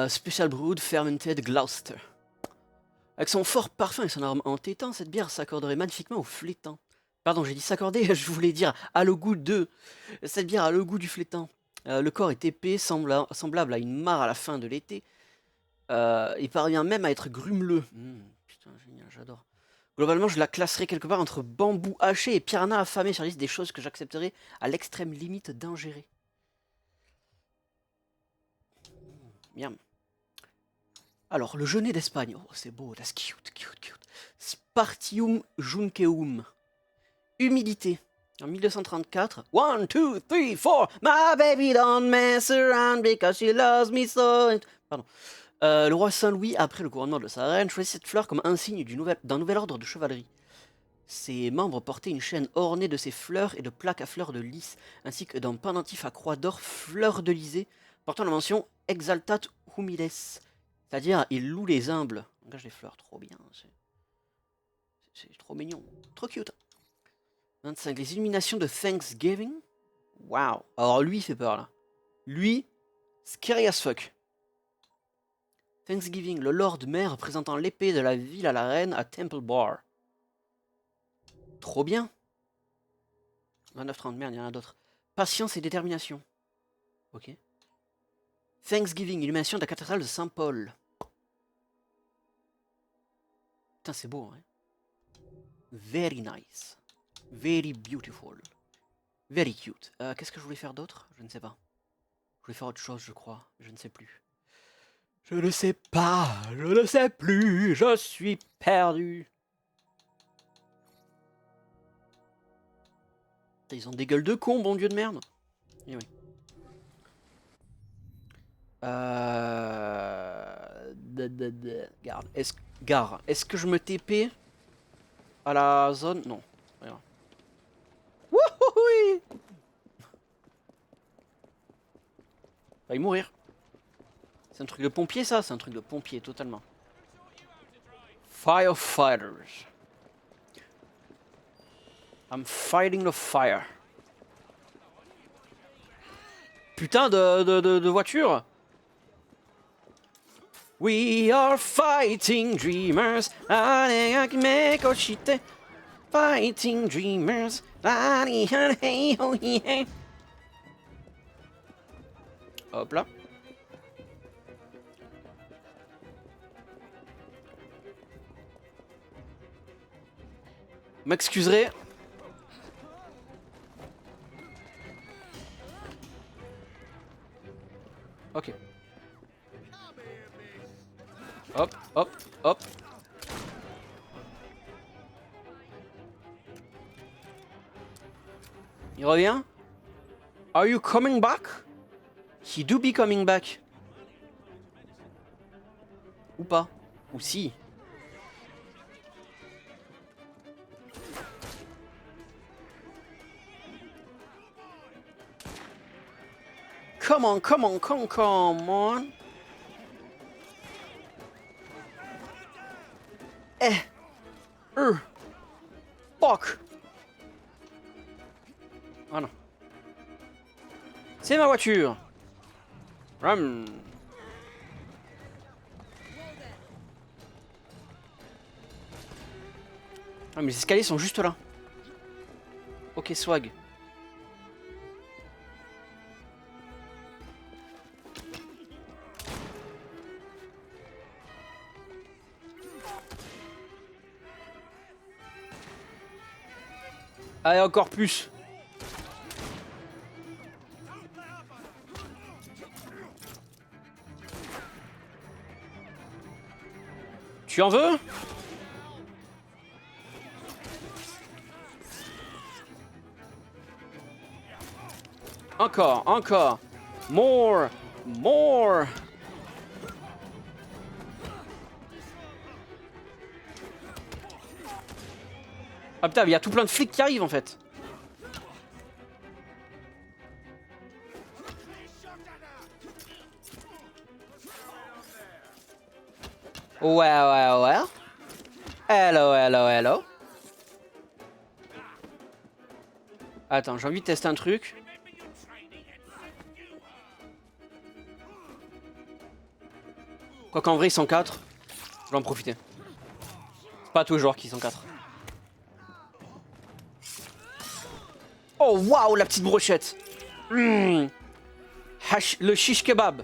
Special Brewed Fermented Gloucester. Avec son fort parfum et son arôme entêtant, cette bière s'accorderait magnifiquement au flétan. Pardon, j'ai dit s'accorder, je voulais dire a le goût de. Cette bière a le goût du flétan. Le corps est épais, semblable à une mare à la fin de l'été. Il parvient même à être grumeleux. Putain, génial, j'adore. Globalement, je la classerais quelque part entre bambou haché et piranha affamé sur la liste des choses que j'accepterais à l'extrême limite d'ingérer. Miam. Alors, le genêt d'Espagne. Oh, c'est beau, that's cute, cute, cute. Spartium junceum. Humidité. En 1234. 1, 2, 3, 4. My baby don't mess around because she loves me so. Pardon. Le roi Saint-Louis, après le couronnement de sa reine, choisit cette fleur comme un signe d'un nouvel ordre de chevalerie. Ses membres portaient une chaîne ornée de ces fleurs et de plaques à fleurs de lys, ainsi que d'un pendentif à croix d'or fleur de lysée, portant la mention Exaltat Humiles, c'est-à-dire il loue les humbles. Engage les fleurs, trop bien, c'est trop mignon, trop cute. 25, les illuminations de Thanksgiving. Waouh. Alors lui, il fait peur là. Lui, scary as fuck. Thanksgiving, le Lord Maire présentant l'épée de la ville à la reine à Temple Bar. Trop bien. 29-30, merde, il y en a d'autres. Patience et détermination. Ok. Thanksgiving, illumination de la cathédrale de Saint-Paul. Putain, c'est beau, hein. Very nice. Very beautiful. Very cute. Qu'est-ce que je voulais faire d'autre? Je ne sais pas. Je voulais faire autre chose, je crois. Je ne sais plus. Je ne sais pas. Je ne sais plus. Je suis perdu. Ils ont des gueules de cons, bon dieu de merde. Et oui. Garde. Est-ce que je me TP à la zone? Non. Voilà. Wouhouhui. Va y mourir. C'est un truc de pompier ça? C'est un truc de pompier totalement. Firefighters. I'm fighting the fire. Putain de voiture. We are fighting dreamers. Fighting dreamers. Hop là. M'excuserez. Ok. Hop, hop, hop. Il revient? Are you coming back? He do be coming back. Ou pas? Ou si? Come on, come on, come on. Eh. Fuck. Ah non. C'est ma voiture. Ram. Ah mais les escaliers sont juste là. Ok, swag. Allez, encore plus. Tu en veux? Encore, encore. More, more. Ah putain, il y a tout plein de flics qui arrivent en fait. Ouais, ouais, ouais. Hello, hello, hello. Attends, j'ai envie de tester un truc. Quoi qu'en vrai, ils sont 4. Je vais en profiter. C'est pas tous les joueurs qui sont 4. Oh waouh, la petite brochette. Le shish kebab.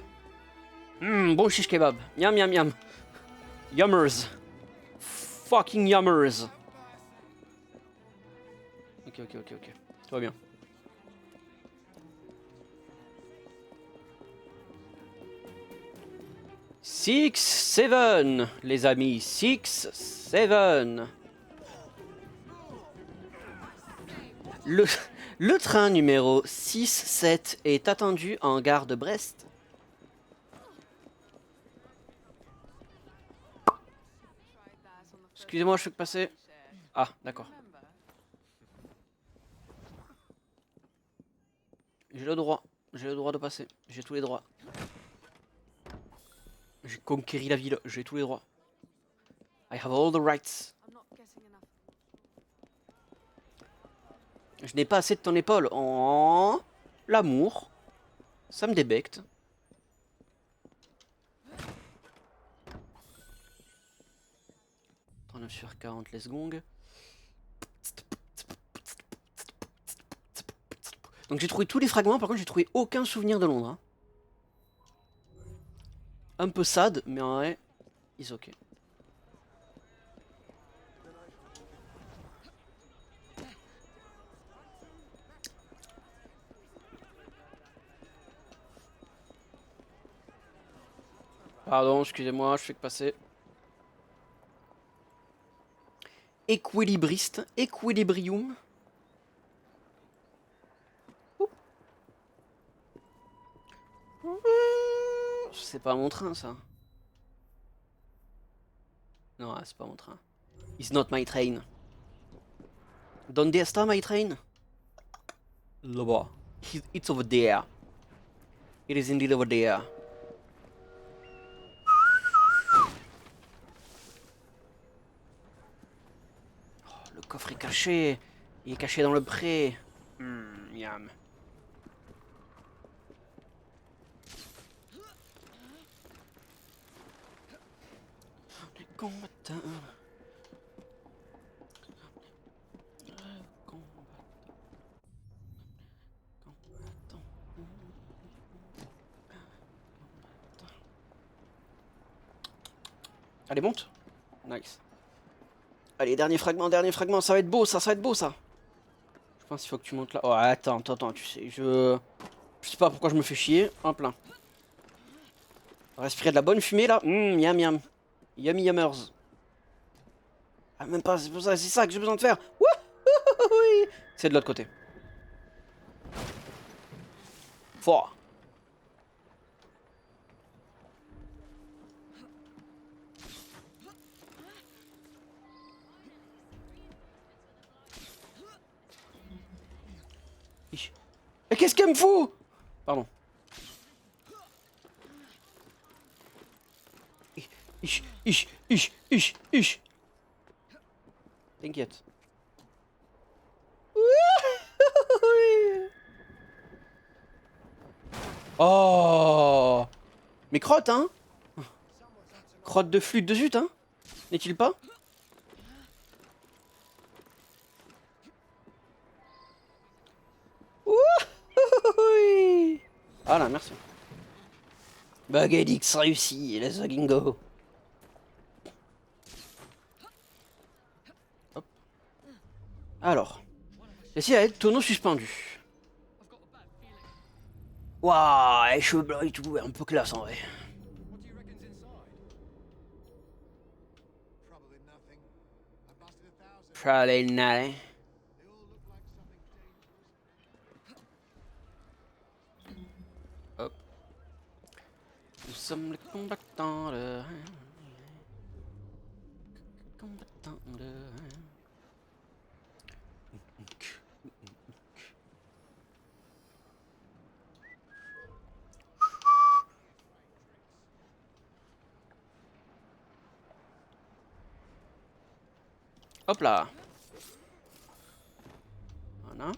Bon shish kebab. Yum yum yum. Yummers. Fucking yummers. Ok, ok, ok, ok. Tout va bien. Six, seven, les amis. 6, 7. Le train numéro 6-7 est attendu en gare de Brest. Excusez-moi, je fais que passer. Ah, d'accord. J'ai le droit de passer. J'ai tous les droits. J'ai conquéri la ville, j'ai tous les droits. I have all the rights. Je n'ai pas assez de ton épaule. Oh, l'amour. Ça me débecte. Sur 40 les gong. Donc j'ai trouvé tous les fragments, par contre j'ai trouvé aucun souvenir de Londres. Hein. Un peu sad, mais en vrai, it's ok. Pardon, excusez-moi, je fais que passer. Équilibriste, équilibrium. C'est pas mon train, ça. Non, c'est pas mon train. It's not my train. Donde está my train? Là-bas. It's over there. It is indeed over there. Oh, le coffre est caché. Il est caché dans le pré. Miam. Les combattants. Allez, monte. Nice. Allez, dernier fragment, ça va être beau, ça va être beau, ça. Je pense qu'il faut que tu montes là. Oh, attends, tu sais, je sais pas pourquoi je me fais chier. Hop là. Respirer de la bonne fumée, là. Miam, miam. Yummy yummers. Ah, même pas, c'est ça que j'ai besoin de faire. Oui. C'est de l'autre côté. Fort. Mais qu'est-ce qu'elle me fout? Pardon. Ich. T'inquiète. Oh. Mais crotte, hein? Crotte de flûte de zut, hein? N'est-il pas? Ah là, merci. Baguette X réussi, let's fucking go. Hop. Alors, ceci va être tonneau suspendu. Waouh, les cheveux blancs et tout, un peu classe en vrai. Probably nothing. Hop. Nous sommes les combattants de... Combattants de... Hop là. Voilà.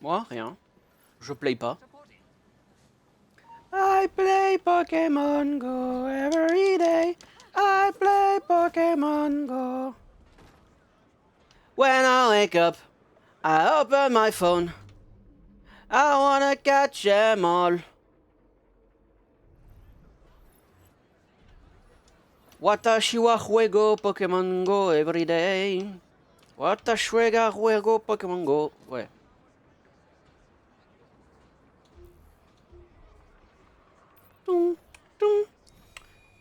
Moi, rien. Je play pas. I play Pokémon Go every day. I play Pokémon Go. When I wake up, I open my phone. I wanna catch them all. Watashi wa juego Pokémon Go every day. Watashi wa juego Pokémon Go. Ouais. Dum, dum,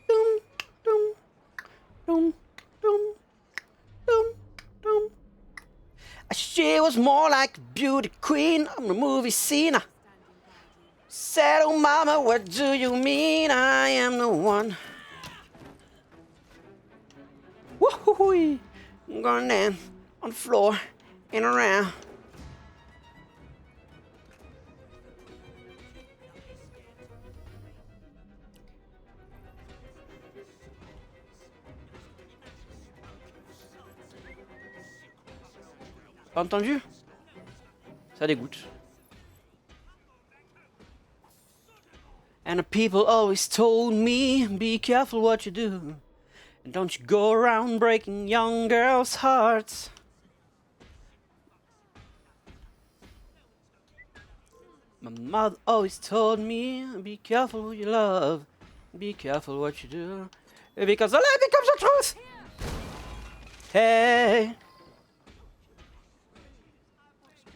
dum, dum, dum, dum, dum, dum. She was more like a beauty queen on the movie scene. Said, oh mama, what do you mean? I am the one. Woohoo! I'm going down on the floor and around. Pas entendu? Ça dégoûte. And the people always told me, be careful what you do. And don't you go around breaking young girls' hearts. My mother always told me, be careful who you love. Be careful what you do. Because the lie becomes the truth. Hey.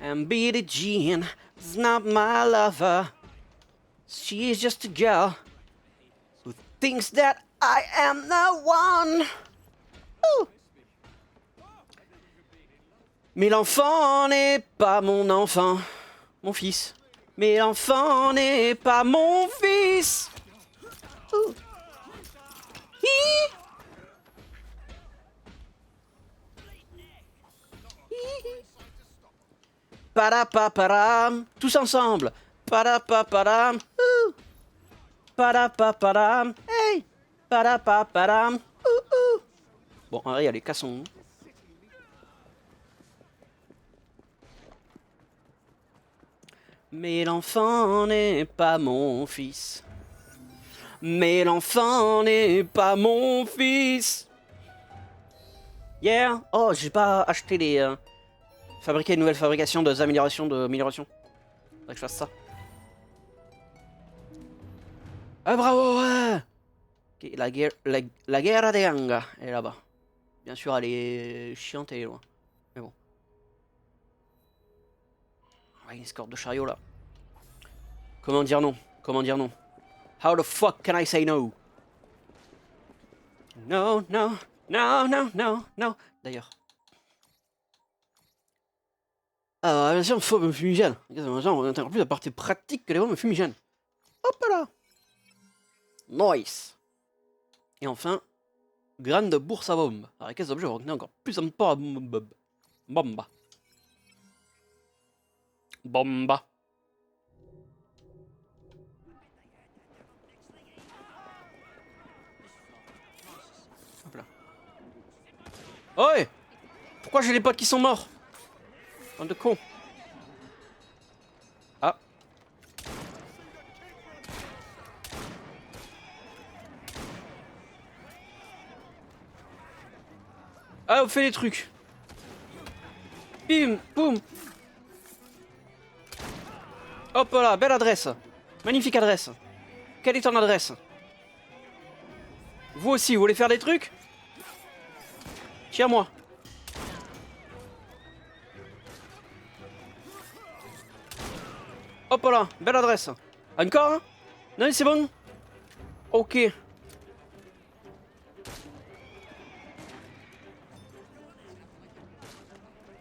And Billie Jean is not my lover. She's just a girl who thinks that I am the one. Ooh. Mais l'enfant n'est pas mon enfant, mon fils. Mais l'enfant n'est pas mon fils. Ooh. Hi. Parapaparam, tous ensemble. Parapaparam, parapaparam, hey, parapaparam, Bon, allez, cassons-nous. Mais l'enfant n'est pas mon fils. Mais l'enfant n'est pas mon fils. Yeah. Oh, j'ai pas acheté les... fabriquer une nouvelle fabrication de améliorations Faudrait que je fasse ça. Ah bravo ouais. Okay, la guerre des Anga est là-bas. Bien sûr elle est chiante et loin. Mais bon. Ouais, une escorte de chariot là. Comment dire non? Comment dire non? How the fuck can I say no? No, no, no, no, no, no. d'ailleurs. Alors, la version fauve fumigène. On n'intègre plus la partie pratique que les bombes fumigènes. Hop là. Nice. Et enfin, grande bourse à bombes. Alors, la caisse d'objets va retenir encore plus en port à bomba. Bomba. Bomba. Hop là. Oh ouais. Pourquoi j'ai les potes qui sont morts? Bande de cons. Ah. Ah, on fait les trucs. Bim, boum. Hop là, belle adresse. Magnifique adresse. Quelle est ton adresse? Vous aussi, vous voulez faire des trucs? Tiens-moi. Hop là, belle adresse. Encore hein? Non, c'est bon? Ok.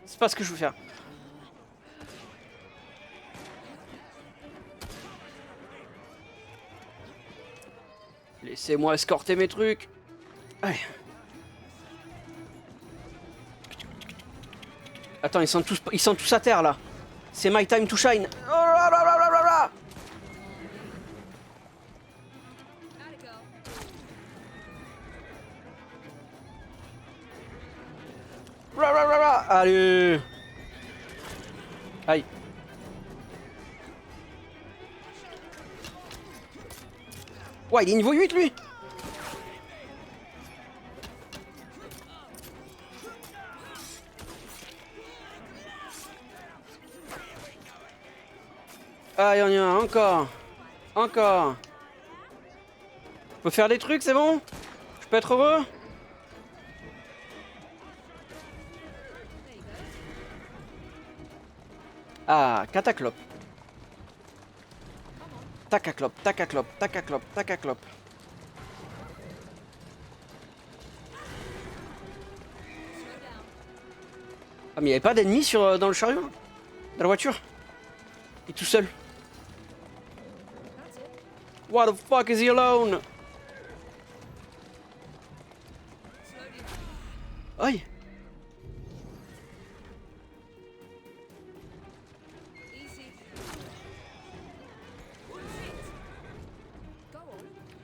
C'est pas ce que je veux faire. Laissez-moi escorter mes trucs. Allez. Attends, ils sont tous à terre là. C'est my time to shine. Oh là là là là là là. Allez. Aïe. Ouais, il est niveau 8 lui. Allez, on y va, encore. Encore. Je peux faire des trucs, c'est bon? Je peux être heureux? Ah, cataclope. Tacaclope, tacaclope, tacaclope, tacaclope. Ah, mais il n'y avait pas d'ennemis dans le chariot? Dans la voiture? Il est tout seul. What the fuck is he alone? Aïe.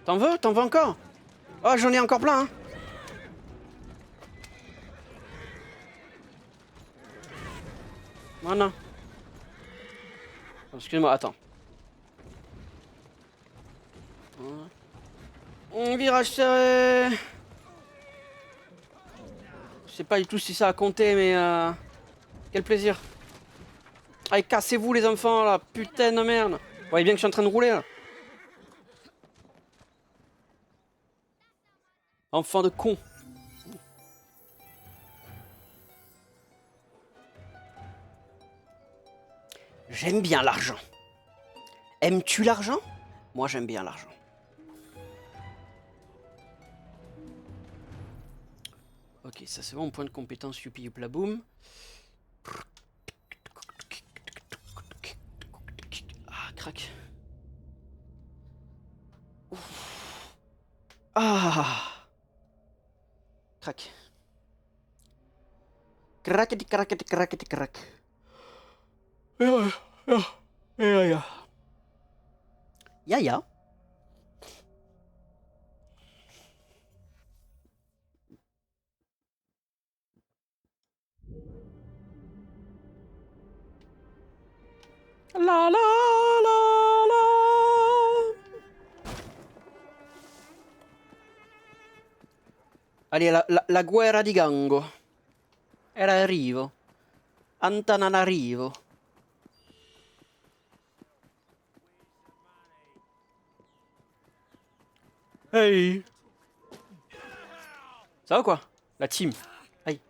T'en veux? T'en veux encore? Oh, j'en ai encore plein, hein. Voilà. Excuse-moi, attends. Virage serré. Je sais pas du tout si ça a compté, mais quel plaisir. Allez, cassez-vous les enfants là, putain de merde. Vous voyez bien que je suis en train de rouler là. Enfant de con. J'aime bien l'argent. Aimes-tu l'argent? Moi j'aime bien l'argent. Ok, ça c'est bon, point de compétence youpi youpla boum. Ah, crac. Ouf. Ah. Crac. Craqueti craqueti craqueti crac. Ya. La la la la. Allez, la guerra di Gango. Era arrivo. Antananarivo. Hey. Ça va quoi? La team. Aïe.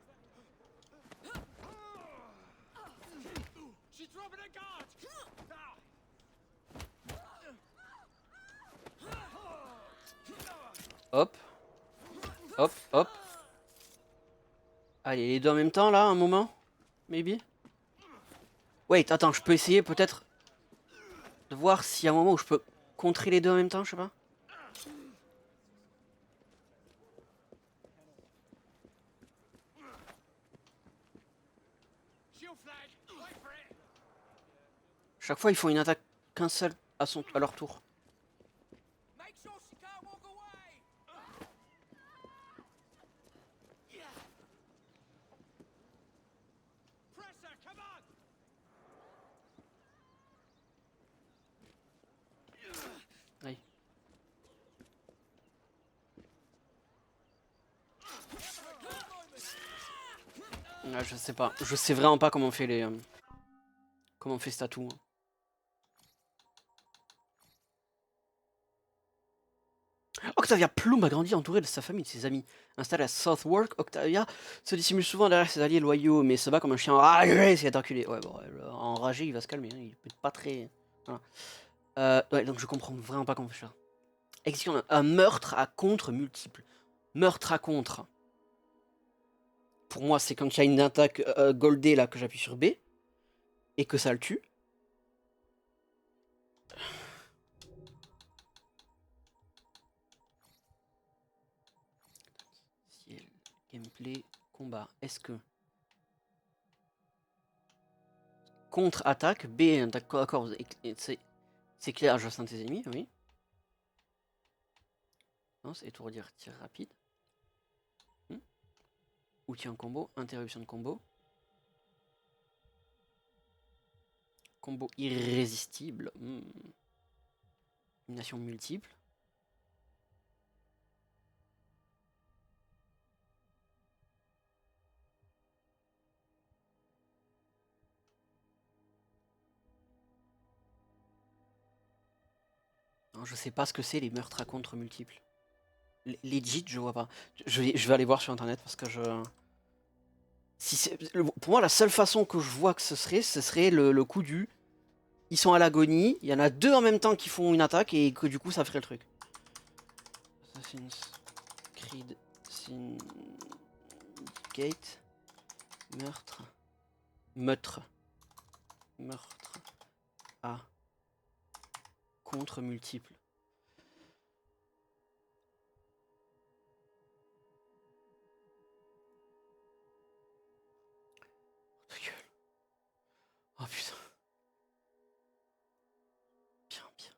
Hop. Hop, hop. Allez, les deux en même temps, là, un moment? Maybe? Wait, attends, je peux essayer peut-être de voir s'il y a un moment où je peux contrer les deux en même temps, je sais pas. Chaque fois, ils font une attaque qu'un seul à leur tour. Oui. Ah, je sais pas. Je sais vraiment pas comment on fait les... comment on fait ce tatou. Octavia Plume a grandi entourée de sa famille et de ses amis. Installée à Southwark, Octavia se dissimule souvent derrière ses alliés loyaux, mais se bat comme un chien enragé s'il est enculé. Ouais, bon, enragé, il va se calmer, hein, il peut être pas très... Voilà. Ouais, donc je comprends vraiment pas comment on fait ça. Exécution un meurtre à contre multiple. Meurtre à contre. Pour moi, c'est quand il y a une attaque goldée là que j'appuie sur B et que ça le tue. Ciel, gameplay, combat. Est-ce que contre-attaque, B, d'accord, c'est clair, je sens tes ennemis, oui. Non, c'est étourdir, tir rapide. Outil en combo, interruption de combo. Combo irrésistible. Élimination multiple. Non, je sais pas ce que c'est les meurtres à contre multiples. Legit, je vois pas. Je vais aller voir sur internet parce que je... Si pour moi, la seule façon que je vois que ce serait le coup du... Ils sont à l'agonie, il y en a deux en même temps qui font une attaque et que du coup ça ferait le truc. Assassin's Creed Syndicate. Meurtre. Meurtre. Meurtre à contre multiple. Oh putain. Bien, bien.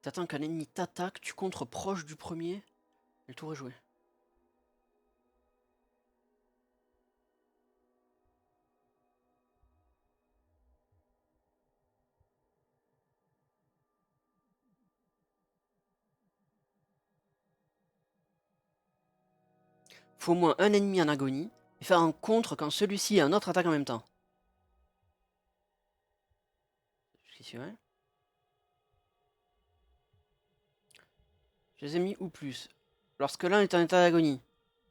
T'attends qu'un ennemi t'attaque, tu contres proche du premier, et le tour est joué. Faut au moins un ennemi en agonie, et faire un contre quand celui-ci et un autre attaquent en même temps. Jusqu'ici, ouais. Les ennemis ou plus. Lorsque l'un est en état d'agonie,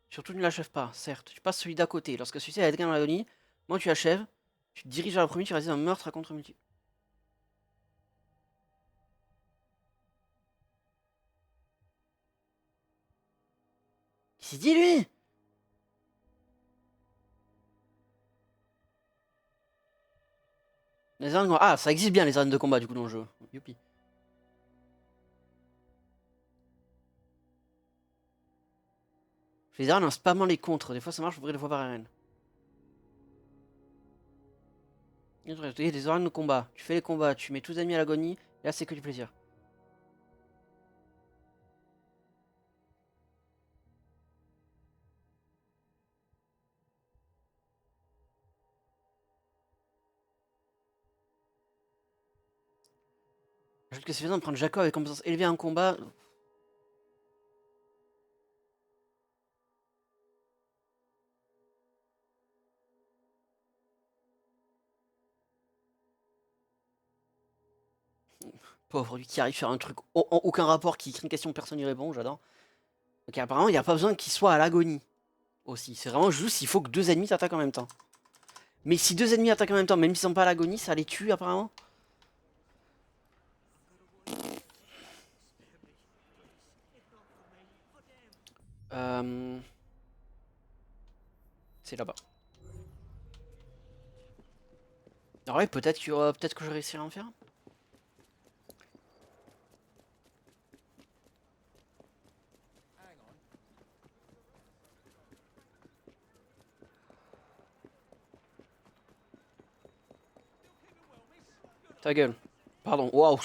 surtout ne l'achève pas, certes. Tu passes celui d'à côté. Lorsque celui-ci est dans l'agonie, moi tu achèves, tu te diriges vers le premier, tu réalises un meurtre à contre multiple. Qu'est-ce qu'il dit lui? Les arènes... Ah, ça existe bien les arènes de combat du coup dans le jeu. Youpi. Les arènes en spammant les contres. Des fois ça marche, vous des fois par arène. Des arènes de combat. Tu fais les combats, tu mets tous les ennemis à l'agonie, et là c'est que du plaisir. J'ajoute que c'est suffisant de prendre Jacob avec compétence élevée en combat. Pauvre lui qui arrive à faire un truc aucun rapport, qui crée une question, personne n'y répond, j'adore. Ok, apparemment il n'y a pas besoin qu'il soit à l'agonie aussi. C'est vraiment juste, il faut que deux ennemis t'attaquent en même temps. Mais si deux ennemis attaquent en même temps, même s'ils sont pas à l'agonie, ça les tue apparemment. C'est là-bas. Alors ouais, peut-être que je réussirai à en faire. Ta gueule. Pardon. Waouh.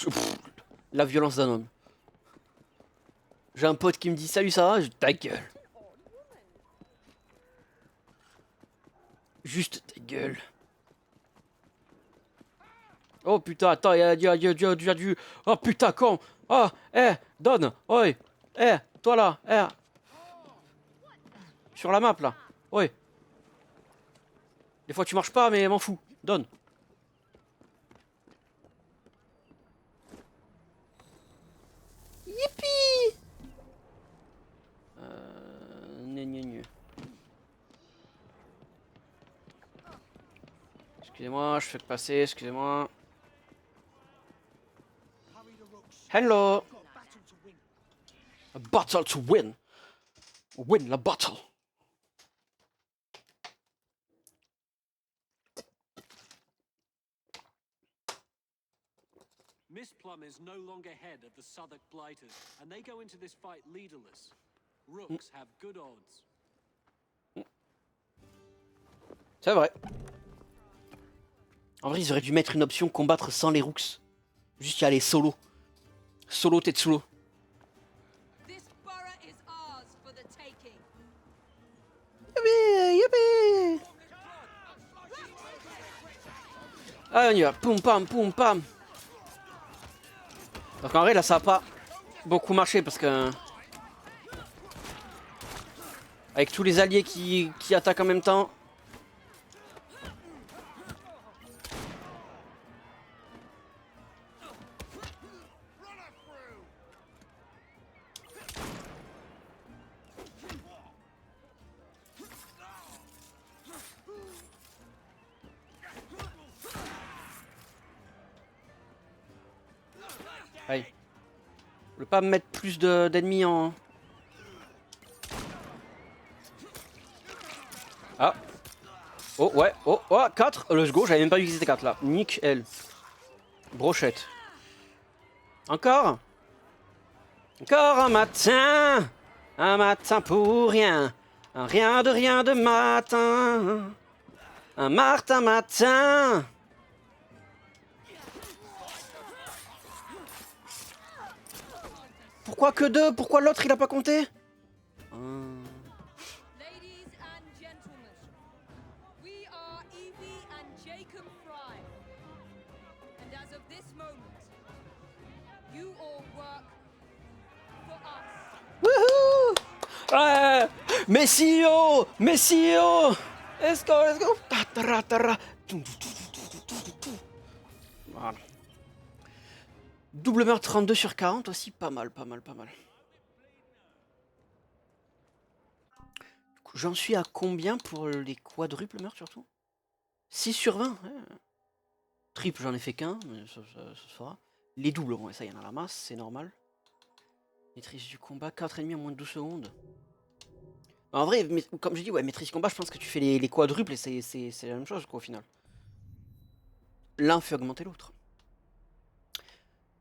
La violence d'un homme. J'ai un pote qui me dit salut ça va, ta gueule. Juste ta gueule. Oh putain, attends, y'a du... Oh putain, con. Oh, donne. Oi. Toi là, sur la map là. Oi. Des fois tu marches pas, mais m'en fous. Donne. Yippee. Excusez-moi, je fais que passer, excusez-moi. Hello. A battle to win. Win la battle. Miss Plum is no longer head of the Southwark Blighters, and they go into this fight leaderless. Rooks have good odds. C'est vrai. En vrai, ils auraient dû mettre une option combattre sans les Rooks. Juste y aller solo. Solo Tetsulo. This borough is ours for the taking. Youpi, youpi. Ah, on y va. Poum pam, poum pam. Donc en vrai, là, ça a pas beaucoup marché parce que... Avec tous les alliés qui attaquent en même temps... Allez. Je veux pas me mettre plus d'ennemis en... Ah. Oh, ouais. Oh, 4. Let's go. J'avais même pas vu qu'ils étaient 4 là. Nick L. Brochette. Encore. Encore un matin. Un matin pour rien. Un rien de matin. Un Martin matin. Pourquoi que 2? Pourquoi l'autre il a pas compté? Ladies and gentlemen, we are Evie and Jacob Fry. And as of this moment, you all work for us. Wouhou! Ouais! Messio! Messio! Let's go, let's go! Tatara. Voilà. Double meurtre 32 sur 40 aussi, pas mal. J'en suis à combien pour les quadruples meurtres surtout? 6 sur 20, ouais. Triple, j'en ai fait qu'un, mais ça se fera. Les doubles, bon, ça y en a la masse, c'est normal. Maîtrise du combat, 4,5 en moins de 12 secondes. En vrai, comme j'ai dit, ouais, maîtrise du combat, je pense que tu fais les quadruples et c'est la même chose quoi, au final. L'un fait augmenter l'autre.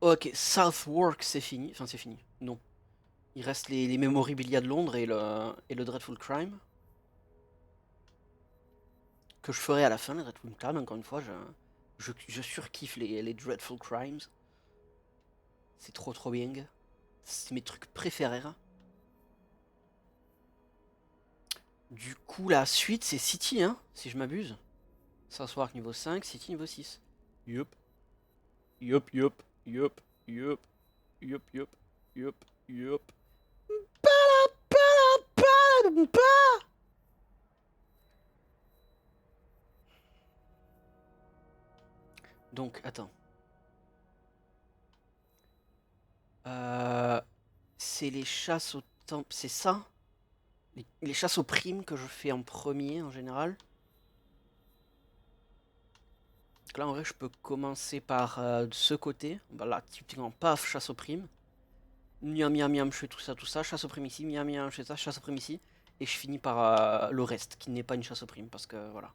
Ok, Southwark, c'est fini. Enfin, c'est fini. Non. Il reste les Memorabilia de Londres et le Dreadful Crime. Que je ferai à la fin, les Dreadful Crime. Encore une fois, je surkiffe les Dreadful Crimes. C'est trop bien. C'est mes trucs préférés. Du coup, la suite, c'est City, hein, si je m'abuse. Southwark niveau 5, City niveau 6. Yup. Donc, attends. C'est les chasses au temple. C'est ça? Les chasses aux primes que je fais en premier en général. Donc là en vrai je peux commencer par ce côté. Bah là typiquement paf chasse aux primes. Miam miam miam je fais tout ça, chasse aux primes ici, miam miam je fais ça, chasse aux primes ici. Et je finis par le reste qui n'est pas une chasse aux primes parce que voilà.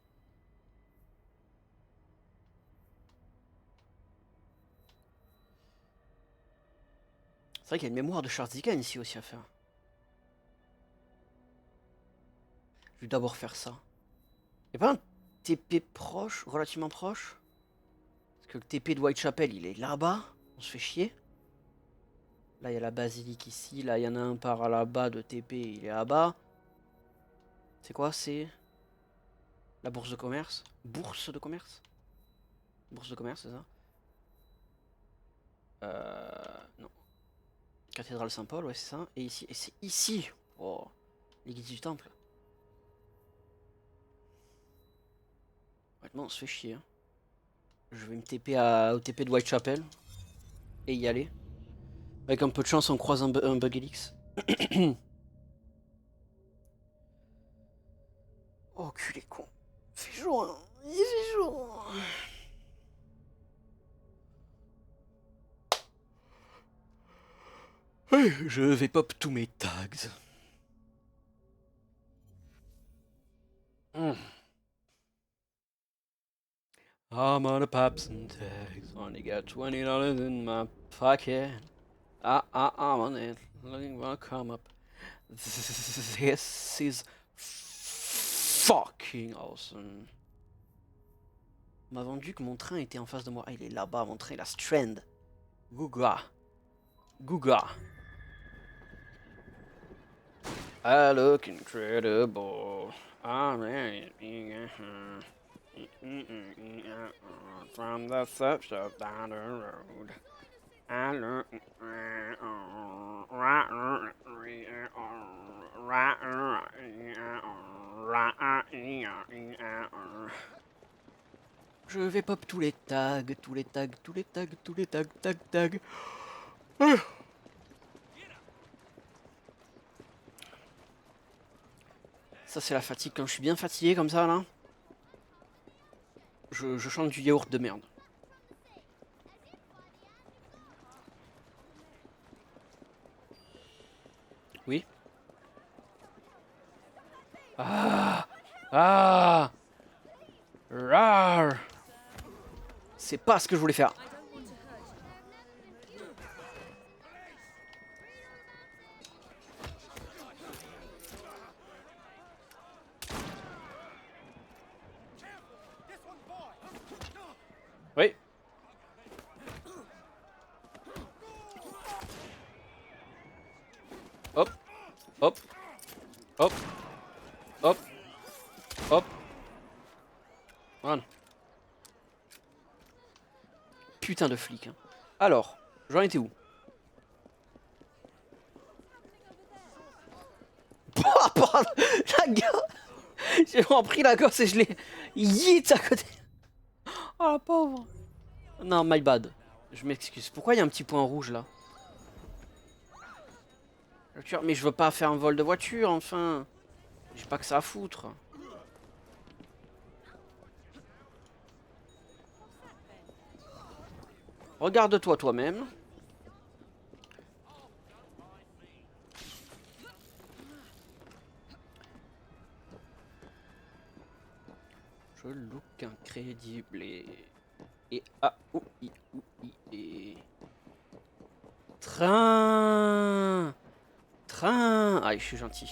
C'est vrai qu'il y a une mémoire de Charles Dickens ici aussi à faire. Je vais d'abord faire ça. Y'a pas un TP proche, relativement proche? Parce que le TP de Whitechapel il est là-bas. On se fait chier. Là il y a la basilique ici. Là il y en a un par là-bas de TP, il est là-bas. C'est quoi? C'est la bourse de commerce? Bourse de commerce? Bourse de commerce, c'est ça? Non. Cathédrale Saint-Paul, ouais, c'est ça. Et ici, et c'est ici. Oh, l'église du temple. Honnêtement, on se fait chier. Hein. Je vais me TP au TP de Whitechapel. Et y aller. Avec un peu de chance, on croise un bug Helix. Oh, cul con. Il fait jour, hein. Il fait jour. Je vais pop tous mes tags. I'm on a pop some tags. Only got $20 in my pocket. I'm on it. Looking for a come up. This is fucking awesome. On m'a vendu que mon train était en face de moi. Ah, il est là-bas, mon train, la Strand. Gouga. Gouga. I look incredible. I'm from the surf shop down the road. I look Je vais pop tous les tags, tous les tags, tous les tags, tous les tags, tag. Ça c'est la fatigue, quand je suis bien fatigué comme ça là, je chante du yaourt de merde. Oui. Ah. Rar. C'est pas ce que je voulais faire. Oui. Hop. Hop. Hop. Hop. Hop. Voilà. Putain de flic. Hein. Alors, j'en étais où? La gosse. J'ai vraiment pris la gosse et je l'ai yeet à côté. Oh la pauvre. Non, my bad. Je m'excuse. Pourquoi il y a un petit point rouge là? Mais je veux pas faire un vol de voiture, enfin. J'ai pas que ça à foutre. Regarde-toi toi-même. Je look incrédible et ah ou i. Train. Ah, je suis gentil.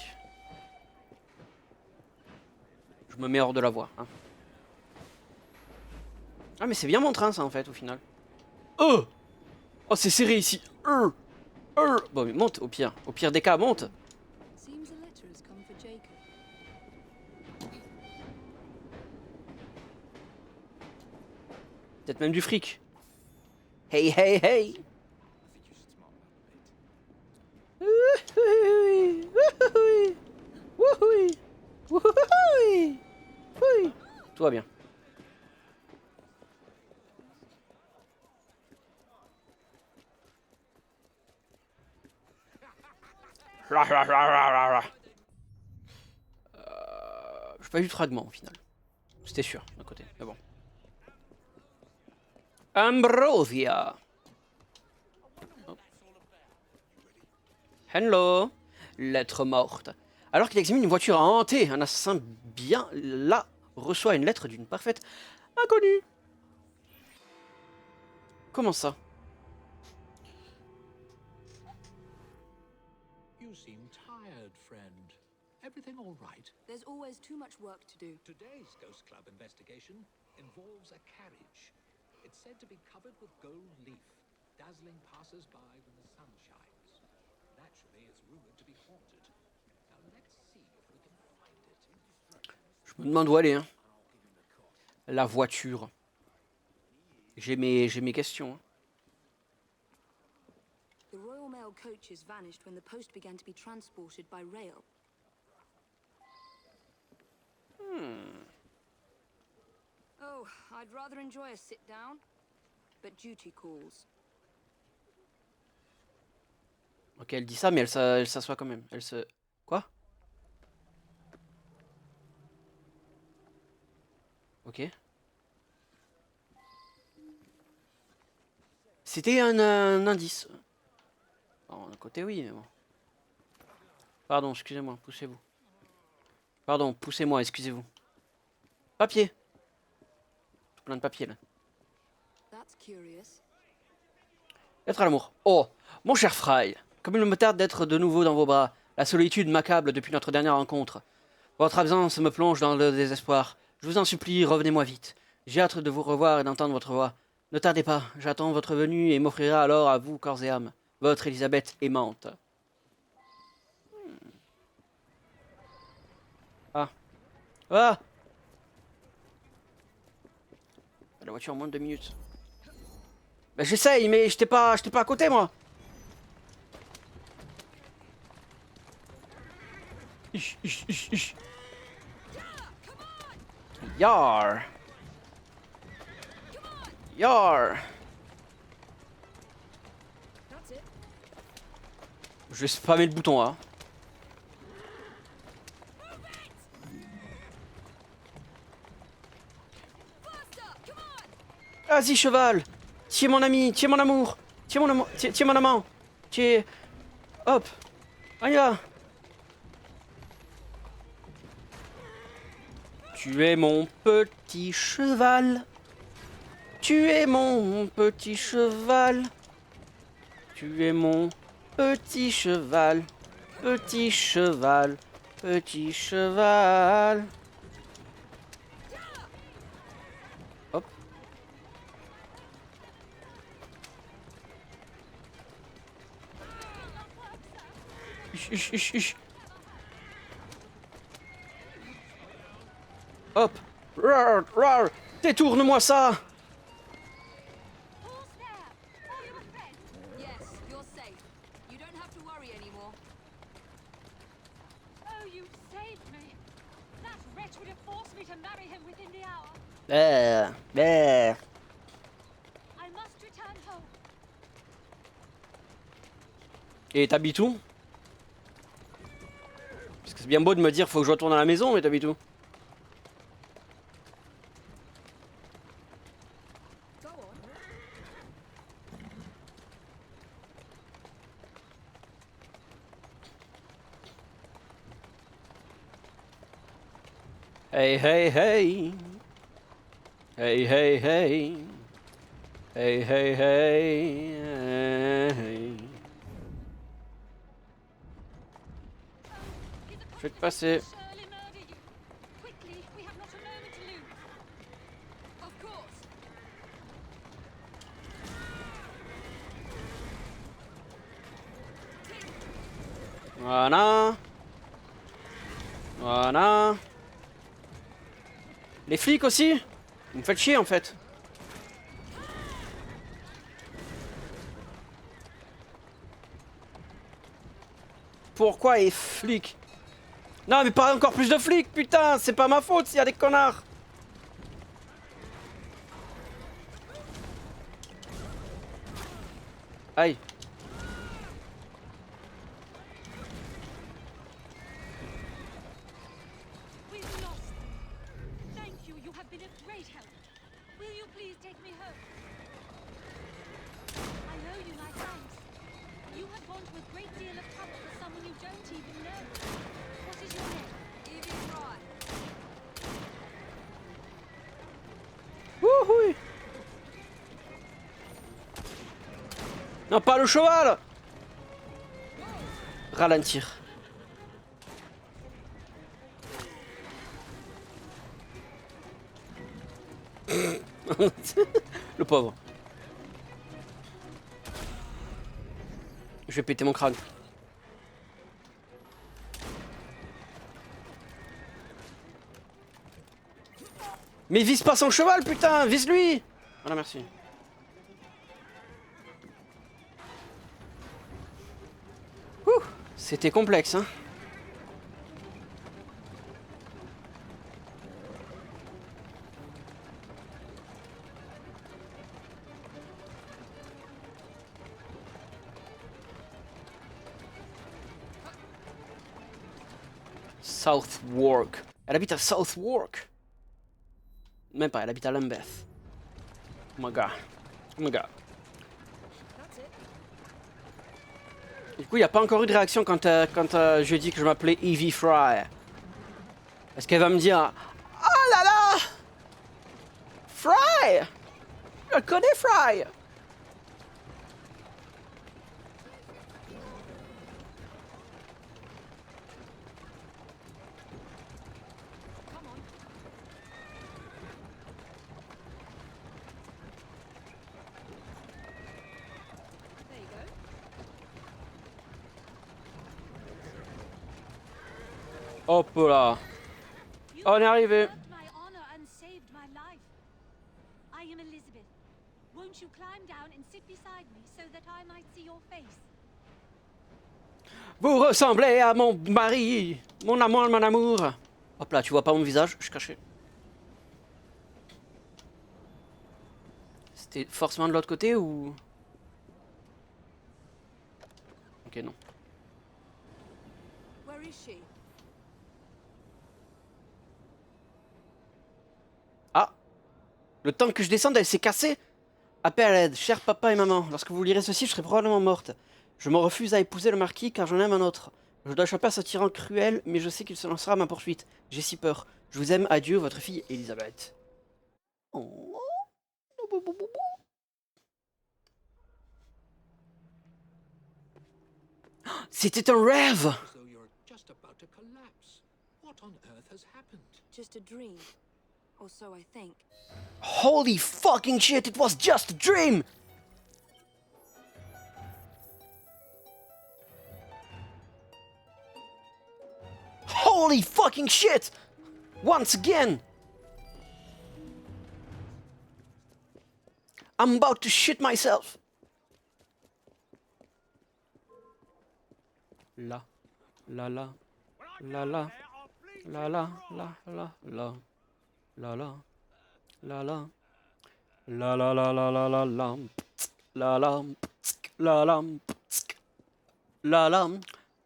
Je me mets hors de la voie. Hein. Ah mais c'est bien mon train ça en fait au final. Oh, c'est serré ici. Bon mais monte au pire. Au pire des cas, monte. Peut-être même du fric. Hey. Tout va bien. J'ai pas eu de fragment au final. C'était sûr d'un côté, mais bon. Ambrosia. Oh. Hello. Lettre morte. Alors qu'il examine une voiture hantée, un assassin bien là reçoit une lettre d'une parfaite inconnue. Comment ça? You seem tired, friend. Everything all right? There's always too much work to do. Today's Ghost Club investigation involves a carriage. It's said to be covered with gold leaf, dazzling passers-by when the sun shines. Naturally, it's rumored to be haunted. Now let's see if we can find it. Je me demande où aller. Hein. La voiture. J'ai mes questions. Hein. The Royal Mail coaches vanished when the post began to be transported by rail. Oh, I'd rather enjoy a sit down, but duty calls. Ok, elle dit ça, mais elle s'assoit quand même. Elle se... Quoi? Ok. C'était un indice. Bon, d'un côté, oui, mais bon. Pardon, excusez-moi, poussez-vous. Pardon, poussez-moi, excusez-vous. Papier. Tout plein de papier, là. That's curious. Lettre à l'amour. Oh, mon cher Fry, comme il me tarde d'être de nouveau dans vos bras, la solitude m'accable depuis notre dernière rencontre. Votre absence me plonge dans le désespoir. Je vous en supplie, revenez-moi vite. J'ai hâte de vous revoir et d'entendre votre voix. Ne tardez pas, j'attends votre venue et m'offrirai alors à vous corps et âme. Votre Elisabeth aimante. Ah. Ah! La voiture en moins de 2 minutes. Bah j'essaye, mais j'étais pas à côté, moi. Ich, ich, ich, ich. Yar. Yar. That's it. Je vais spammer le bouton A. Vas-y, cheval. Tu es mon ami, tu es mon amour. Tu es mon amour, tu es mon amant. Tu es... Hop. On y va. Tu es mon petit cheval. Tu es mon petit cheval. Tu es mon petit cheval. Petit cheval. Petit cheval. Hop. Ish, ish, ish. Hop. Rar, rar. Détourne-moi ça. Who's there? Oh, you're a friend. Yes, you're safe. You don't have to worry anymore. Oh, you saved me. That wretch would have forced me to marry him within the hour. Bah. I must return home. Et t'habites où? Parce que c'est bien beau de me dire faut que je retourne à la maison, mais t'habites où? Go on. Hey, hey, hey. Hey, hey, hey. Hey, hey, hey. Hey. Je vais te passer. Surely murder you. Quickly, we have not a moment to lose. Of course. Voilà. Voilà. Les flics aussi? Vous me faites chier en fait. Pourquoi les flics? Non mais pas encore plus de flics, putain, c'est pas ma faute s'il y a des connards. Aïe. We've lost. Thank you. You have been a great help. Will you please take me home? know you like ants. You have gone to a great deal of trouble for someone you don't even know. What is your name? Evie Fry. Wouhou. Non, pas le cheval. Ralentir. Le pauvre. Je vais péter mon crâne. Mais vise pas son cheval, putain, vise lui. Voilà, merci. Ouh, c'était complexe, hein. Southwark. Elle habite à Southwark. Même pas, elle habite à Lambeth. Oh my god. Oh my god. Du coup, il n'y a pas encore eu de réaction quand je dis que je m'appelais Evie Fry. Est-ce qu'elle va me dire oh là là Fry. Je connais Fry. There you go. Hop là. You On est arrivé. earned my honor and saved my life. I am Elizabeth. Won't you climb down and sit beside me so that I might see your face? Vous ressemblez à mon mari. Mon amour, mon amour. Hop là, tu vois pas mon visage, je suis caché. C'était forcément de l'autre côté ou... Ok, non. Where is she? Ah. Le temps que je descende, elle s'est cassée. Appel à l'aide, cher papa et maman. Lorsque vous lirez ceci, je serai probablement morte. Je me refuse à épouser le marquis car j'en aime un autre. Je dois échapper à ce tyran cruel, mais je sais qu'il se lancera à ma poursuite. J'ai si peur. Je vous aime, adieu, votre fille Elisabeth. Oh. C'était un rêve. As though you're just about to collapse. What on earth has happened? Just a dream. Or so I think. Holy fucking shit, it was just a dream! Holy fucking shit! Once again! I'm about to shit myself. La, la, la, la, la, la, la, la, la, la, la, la. La la la la la la la la la la la la la la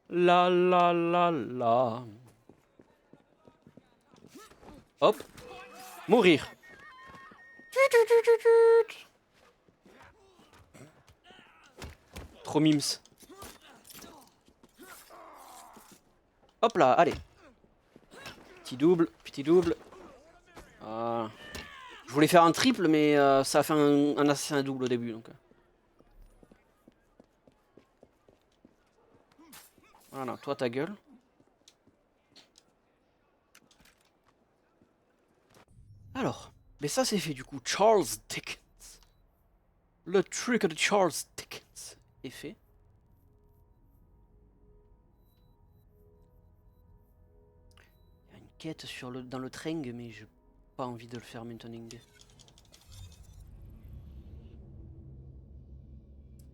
la la la la. Hop, mourir. Trop mims. Hop là, allez. Petit double, petit double. Ah. Je voulais faire un triple, mais ça a fait un assassin double au début. Donc. Voilà, toi ta gueule. Alors, mais ça c'est fait du coup. Charles Dickens. Le truc de Charles Dickens est fait. Il y a une quête dans le train, mais j'ai pas envie de le faire maintenant.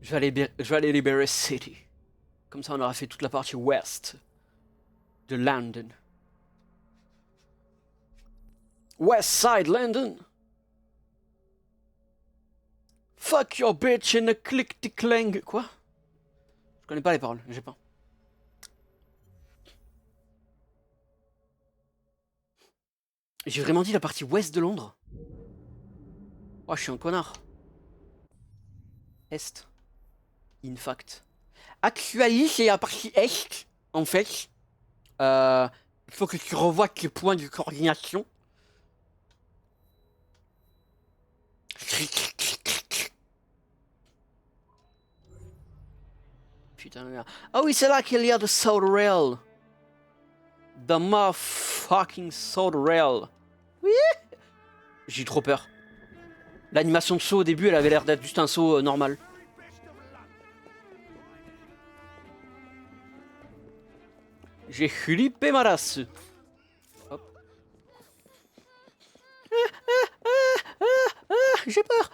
Je vais aller libérer City. Comme ça on aura fait toute la partie ouest de London. West Side London. Fuck your bitch in a click-tic-clang. Quoi? Je connais pas les paroles, j'ai pas. J'ai vraiment dit la partie ouest de Londres? Oh, je suis un connard. Est. In fact. Actualiser la partie est, en fait. Il faut que tu revoies tes points de coordination. Putain de merde. Ah oui, c'est là qu'il y a de Soul Rail. The motherfucking Soul Rail. Oui. J'ai eu trop peur. L'animation de saut au début, elle avait l'air d'être juste un saut normal. J'ai flippé ma race. Hop. J'ai peur.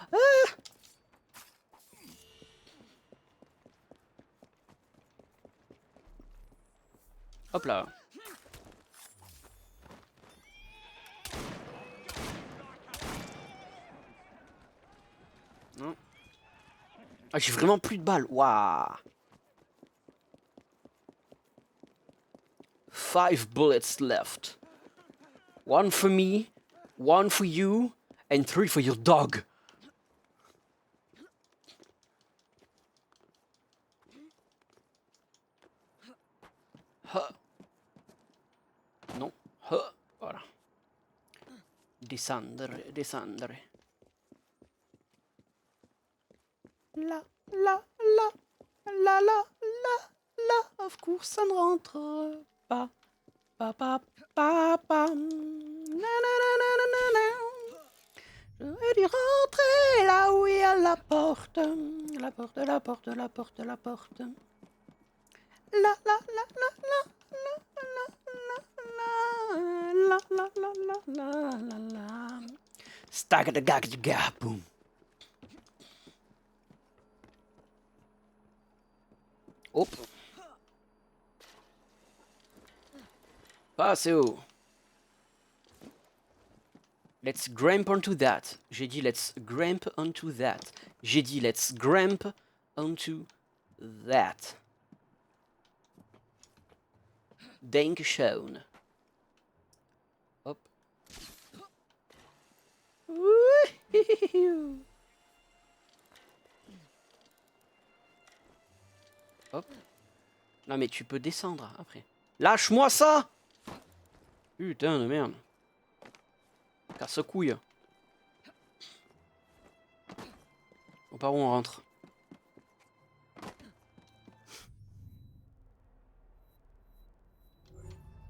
Hop là. Non. Ah, j'ai vraiment plus de balles. Waouh. 5 bullets left. 1 for me, 1 for you, and 3 for your dog. Non. Voilà. Descendere, descendere. La, la, la, la, la, la, la. Of course, ça ne rentre pas. Pa, pa, pa, pa. Na, na, na, na, na, na, na. J'aurais dû rentrer là où il y a la porte. La porte, la porte, la porte, la porte. La, la, la, la, la, la, la, la, la, la, la, la, la, la. Stack the gag the gap, boom. Hop. Pas assez haut. Let's grimp onto that. J'ai dit let's grimp onto that. J'ai dit let's grimp onto that. Dankeschön. Hop. Hop. Non mais tu peux descendre après. Lâche-moi ça! Putain de merde. Casse-couille. Bon, par où on rentre?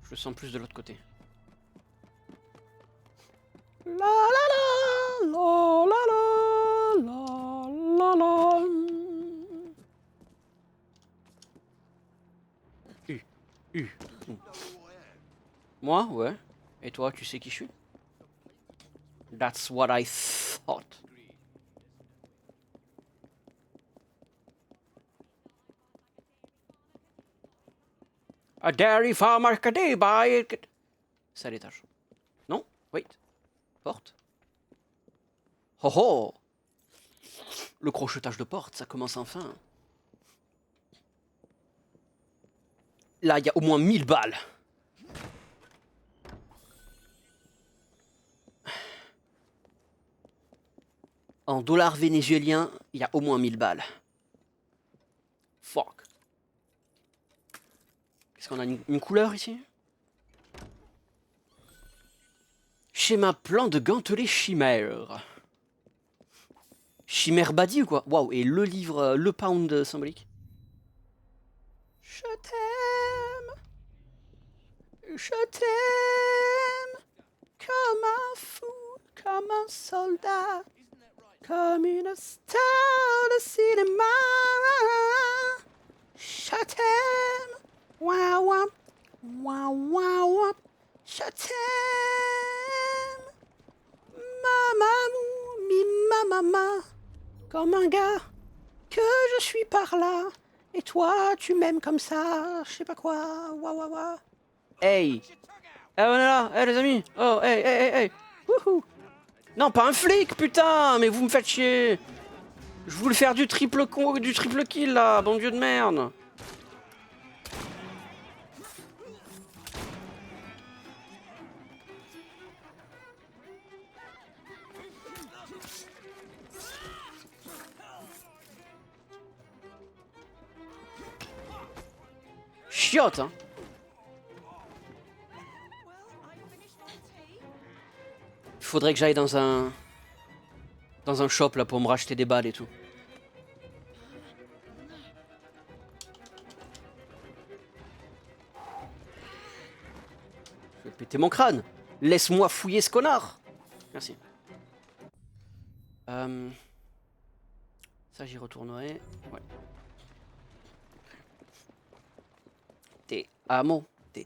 Je le sens plus de l'autre côté. La la la la la la la la. Moi, ouais. Et toi, tu sais qui je suis? That's what I thought. A dairy farmer can buy it. C'est à l'étage. Non? Wait. Porte. Oh oh! Le crochetage de porte, ça commence enfin. Là, il y a au moins 1000 balles. En dollars vénézuéliens, il y a au moins 1000 balles. Fuck. Est-ce qu'on a une couleur ici? Schéma plan de gantelet chimère. Chimère badi ou quoi? Waouh, et le livre, le pound symbolique. Je t'aime. Je t'aime. Comme un fou, comme un soldat. Comme une star de cinéma. Je t'aime. Waouh, waouh. Waouh, waouh, waouh. Je t'aime. Mamamou, mi mama. Comme un gars que je suis par là. Et toi, tu m'aimes comme ça. Je sais pas quoi. Waouh, waouh, waouh. Hey. Eh, on est là. Eh, les amis. Oh, hey, hey, hey, hey. Wouhou. Non, pas un flic, putain. Mais vous me faites chier. Je voulais faire du triple kill, là. Bon dieu de merde. chiottes, hein. Faudrait que j'aille dans un shop là pour me racheter des balles et tout. Je vais péter mon crâne. Laisse-moi fouiller ce connard. Merci. Ça j'y retournerai. Ouais. Te amo. Te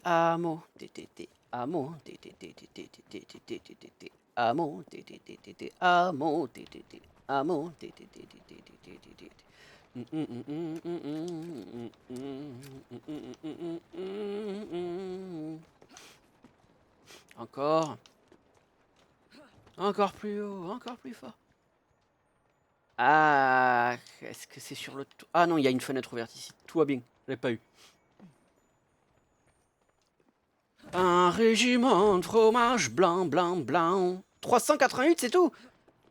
amo. Te amo. Amo. Amo. Amo. Encore. Encore plus haut, encore plus fort. Ah, est-ce que c'est sur le... Ah non, il y a une fenêtre ouverte ici. Tout va bien, je l'ai pas eu. Un régiment de fromage blanc, blanc, blanc. 388, c'est tout.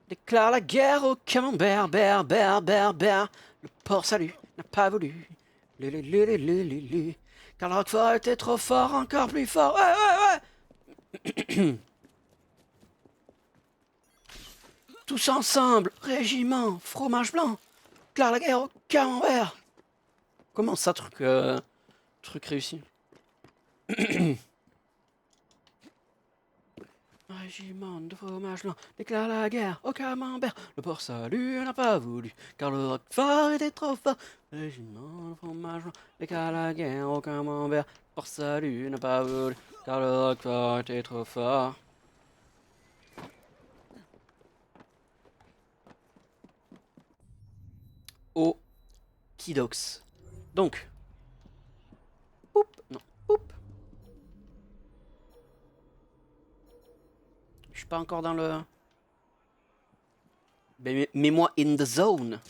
Déclare la guerre au camembert, ber, ber, ber, ber. Le port salut n'a pas voulu. Car le Roquefort était trop fort, encore plus fort. Ouais. Tous ensemble, régiment, fromage blanc. Déclare la guerre au camembert. Comment ça, truc réussi? Régiment de fromage blanc, déclare la guerre au camembert. Le port salut n'a pas voulu, car le Roquefort était trop fort. Régiment de fromage blanc, déclare la guerre au camembert. Le port salut n'a pas voulu, car le Roquefort était trop fort. Au Kidox. Donc. Oup, non, oup. Je suis pas encore dans le... Ben, mets-moi in the zone,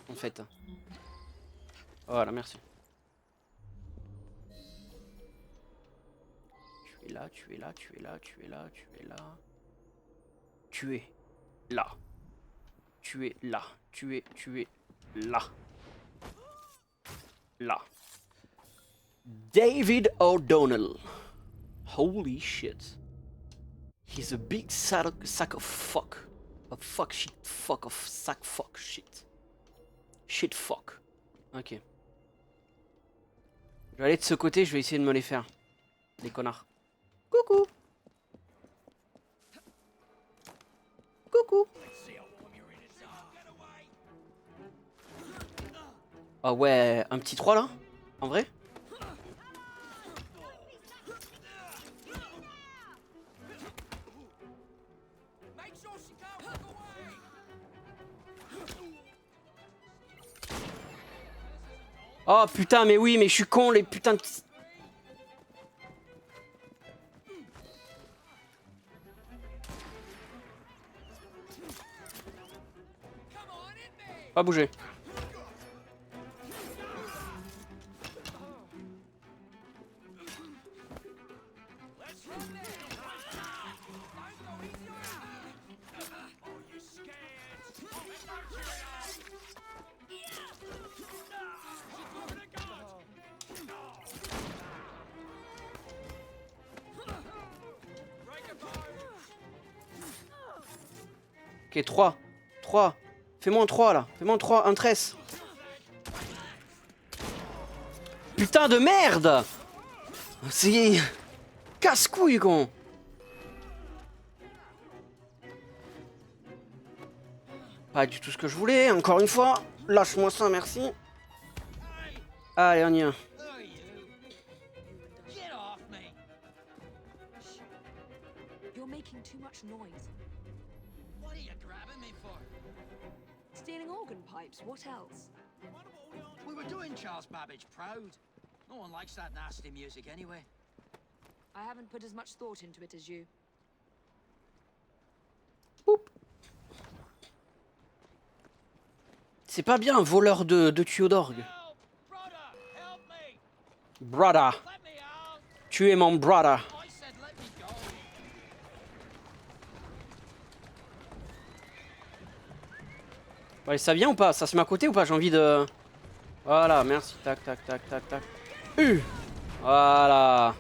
en fait. Voilà, merci. Tu es là, tu es là, tu es là, tu es là, tu es là. Tu es là. Tu es là. Tu es là. Là. David O'Donnell. Holy shit. He's a big sack of fuck. A fuck shit. Fuck of sack fuck shit. Shit fuck. Ok. Je vais aller de ce côté, je vais essayer de me les faire. Les connards. Coucou. Coucou. Ah ouais, un petit 3 là? En vrai? Oh putain, mais oui, mais je suis con, les putains de... Pas bouger. Ok, 3. 3. Fais-moi un 3 là. Fais-moi un 3, un tresse. Putain de merde! C'est... Casse-couille, con! Pas du tout ce que je voulais, encore une fois. Lâche-moi ça, merci. Allez, on y va. You're making too much noise. What are you grabbing me for? Stealing organ pipes, what else? We were doing Charles Babbage proud. No one likes that nasty music anyway. I haven't put as much thought into it as you. C'est pas bien un voleur de tuyaux d'orgue. Help! Brother, help me! Brother. Let me out! Tu es mon brother. I said let me go. Allez, ça vient ou pas? Ça se met à côté ou pas? J'ai envie de... Voilà, merci. Tac, tac, tac, tac, tac. Voilà.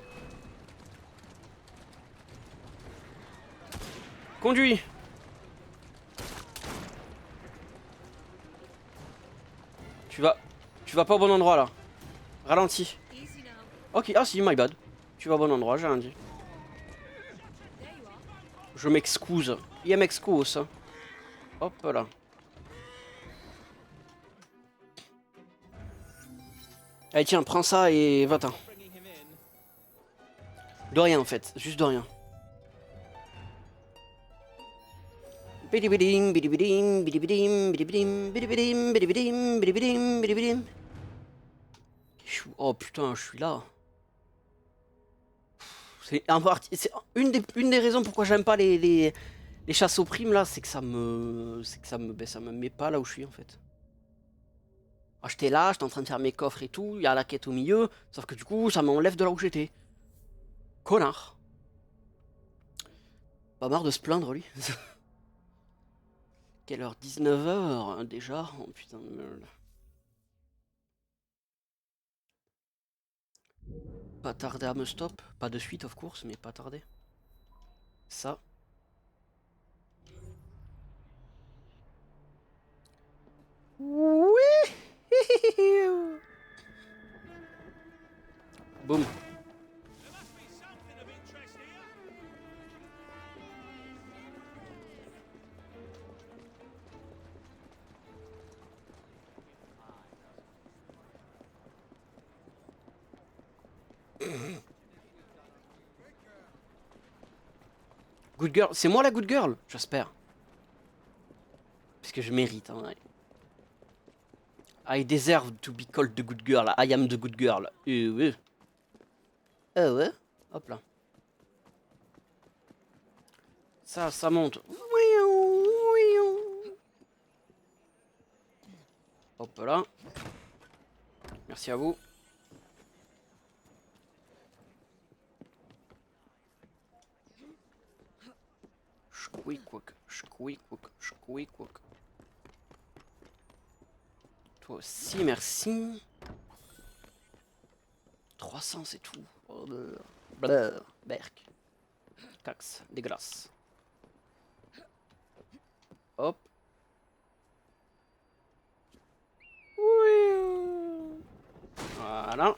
Conduis. Tu vas pas au bon endroit là. Ralentis. Easy now. Ok, ah si, my bad. Tu vas au bon endroit, j'ai rien dit. There you are. Je m'excuse. Il m'excuse. Hop là. Allez tiens, prends ça et va-t'en. De rien en fait, juste de rien. Bidibidim, bidibidim, bidibidim, bidibidim, bidibidim, bidibidim, bidibidim, bidibidim. Oh putain, je suis là. C'est une des raisons pourquoi j'aime pas les chasses aux primes là, c'est que ça me met pas là où je suis en fait. Ah, j'étais là, j'étais en train de faire mes coffres et tout, il y a la quête au milieu, sauf que du coup ça m'enlève de là où j'étais. Connard. Pas marre de se plaindre lui. Quelle heure? 19h déjà? Oh putain de merde. Pas tarder à me stop. Pas de suite of course, mais pas tarder. Ça. Oui. Boum. Good girl. C'est moi la good girl, j'espère. Parce que je mérite. Hein, ouais. I deserve to be called the good girl. I am the good girl. Ouais. Ouais. Hop là. Ça monte. Hop là. Merci à vous. Squeak. Toi aussi, merci. 300, c'est tout. Berk. Cax, dégueulasse. Hop. Voilà.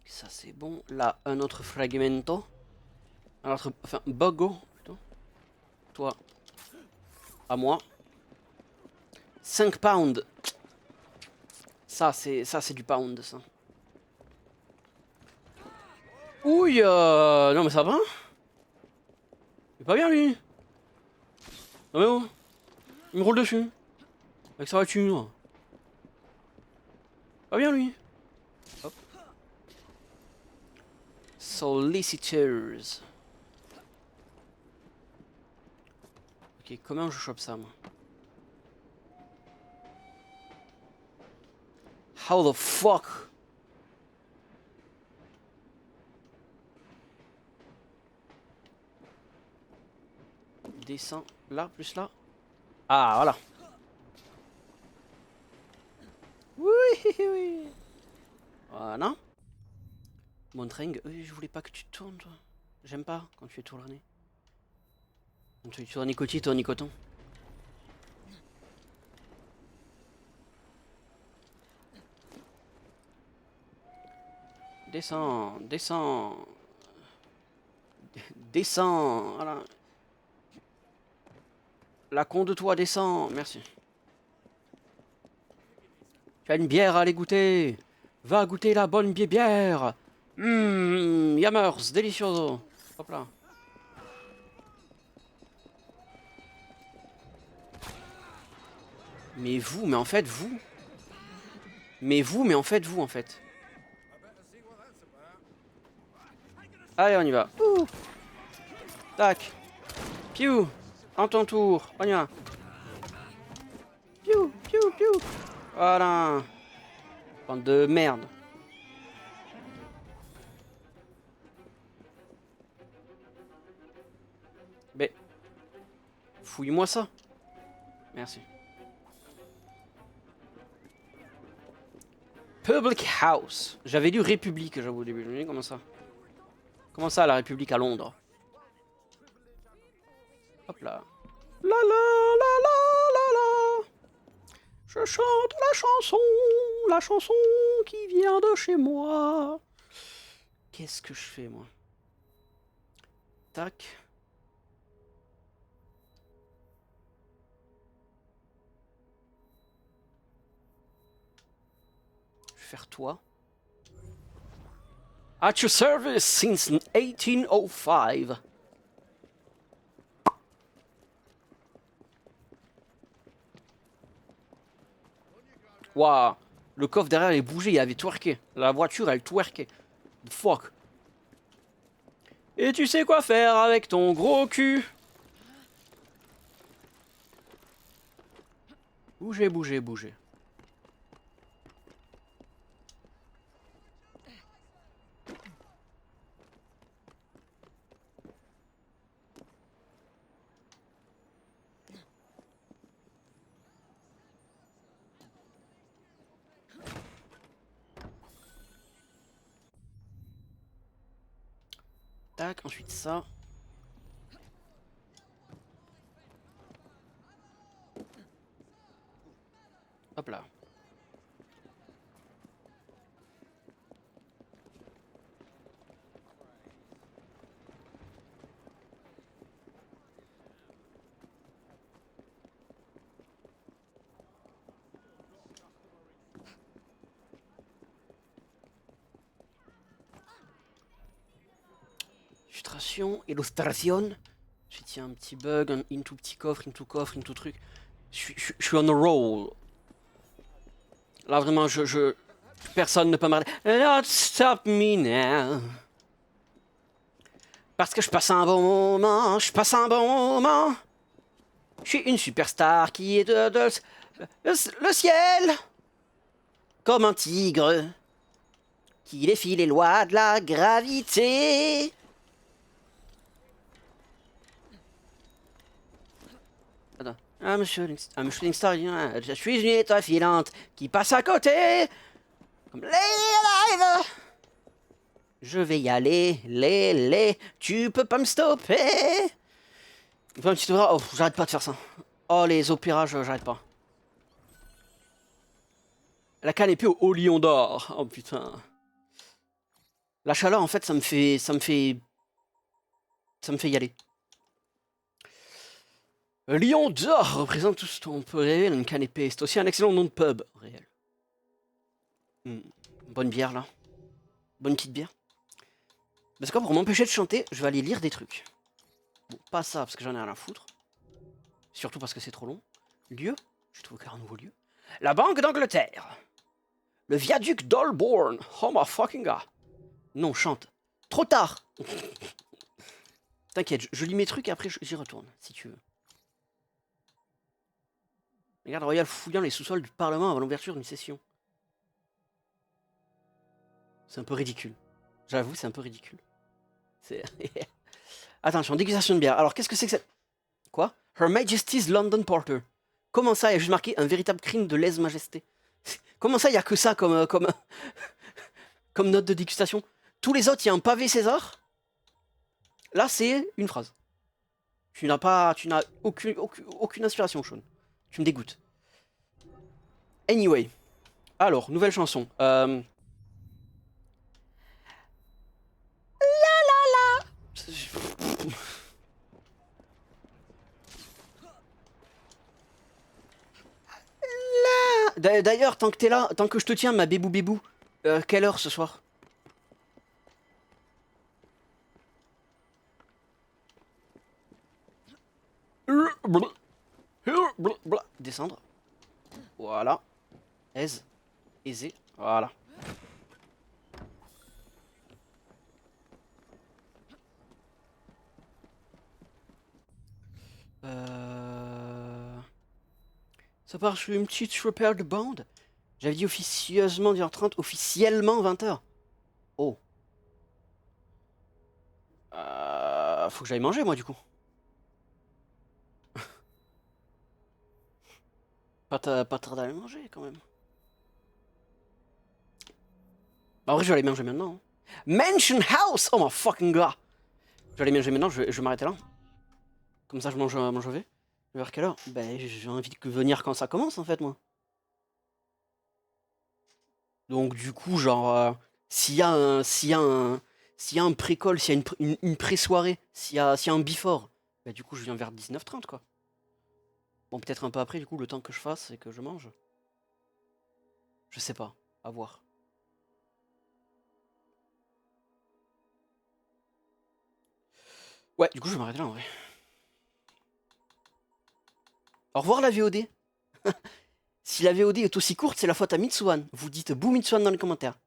Ça c'est bon. Là, un autre fragmento. Un autre, enfin, bogo plutôt. Toi. À moi. 5 pounds. Ça c'est du pound ça. Ouille non mais ça va. Il est pas bien lui. Non mais oh. Il me roule dessus. Avec sa voiture. Pas bien lui. Hop. Solicitors. Ok, comment je chope ça moi? How the fuck? Descends là, plus là. Ah voilà. Oui. Voilà. Montreng, je voulais pas que tu tournes toi. J'aime pas quand tu es tourné. Quand tu es sur nicotine, ton nicoton. Descends. Descends. Voilà. La con de toi descend. Merci. Tu as une bière à aller goûter. Va goûter la bonne bière. Yammers, delicioso. Hop là. Mais en fait, vous. Mais en fait. Allez, on y va. Ouh. Tac. Piou. En ton tour. On y va. Piou. Voilà. Bande de merde. Mais. Fouille-moi ça. Merci. Public House. J'avais lu République, j'avoue, au début. Je me dis, comment ça? Comment ça, la République à Londres? Hop là. La la la la la la. Je chante la chanson qui vient de chez moi. Qu'est-ce que je fais, moi? Tac. Je vais faire toi. At your service since 1805. Waouh, le coffre derrière il bougeait, il avait twerké. La voiture elle twerkait. The fuck. Et tu sais quoi faire avec ton gros cul? Bougez, bougez, bougez. Tac, ensuite ça. Hop là. Illustration. Ensuite, il y a un petit bug, un tout petit coffre, un tout coffre, un tout truc. Je suis on a roll. Là, vraiment, personne ne peut m'arrêter. Don't stop me now. Parce que je passe un bon moment, je passe un bon moment. Je suis une superstar qui est le ciel. Comme un tigre qui défie les lois de la gravité. Attends. I'm a shooting star, je suis une étoile filante qui passe à côté. Comme les live. Je vais y aller, tu peux pas me stopper. Enfin, un petit opéra, oh, j'arrête pas de faire ça. Oh, les opéras, j'arrête pas. La canne au lion d'or. Oh putain. La chaleur, en fait, ça me fait y aller. Lion d'or représente tout ce qu'on peut rêver dans une canne épée. C'est aussi un excellent nom de pub réel. Bonne bière là. Bonne petite bière. Parce que pour m'empêcher de chanter, je vais aller lire des trucs. Bon, pas ça parce que j'en ai rien à foutre. Surtout parce que c'est trop long. Lieu, je trouve qu'il y a un nouveau lieu. La Banque d'Angleterre. Le viaduc d'Holborn. Oh my fucking god. Non, chante. Trop tard. T'inquiète, je lis mes trucs et après j'y retourne, si tu veux. Regarde Royal fouillant les sous-sols du Parlement avant l'ouverture d'une session. C'est un peu ridicule. J'avoue, c'est un peu ridicule. C'est... Attention, dégustation de bière. Alors, qu'est-ce que c'est que ça? Quoi? Her Majesty's London Porter. Comment ça, il y a juste marqué un véritable crime de lèse-majesté? Comment ça, il n'y a que ça comme note de dégustation? Tous les autres, il y a un pavé César. Là, c'est une phrase. Tu n'as aucune inspiration, Sean. Tu me dégoûtes. Anyway. Alors, nouvelle chanson. D'ailleurs, tant que t'es là, tant que je te tiens, ma bébou bébou, quelle heure ce soir? Descendre. Voilà. Aisé. Voilà. Ça part sur une petite repère de bande. J'avais dit officieusement 10h30, officiellement 20h. Oh. Faut que j'aille manger moi du coup. Pas tard d'aller manger quand même. En vrai, je vais aller manger maintenant. Hein. Mansion House! Oh my fucking god! Je vais aller manger maintenant, je vais m'arrêter là. Comme ça, je mange V. Vers quelle heure? Ben, j'ai envie de venir quand ça commence, en fait, moi. Donc, du coup, genre, s'il y a un pré-call, s'il y a une pré-soirée, s'il y a un before, ben, du coup, je viens vers 19h30, quoi. Bon, peut-être un peu après, du coup, le temps que je fasse et que je mange. Je sais pas, à voir. Ouais, du coup, je vais m'arrêter là, en vrai. Au revoir, la VOD. Si la VOD est aussi courte, c'est la faute à Mitsuan. Vous dites Boo Mitsuan dans les commentaires.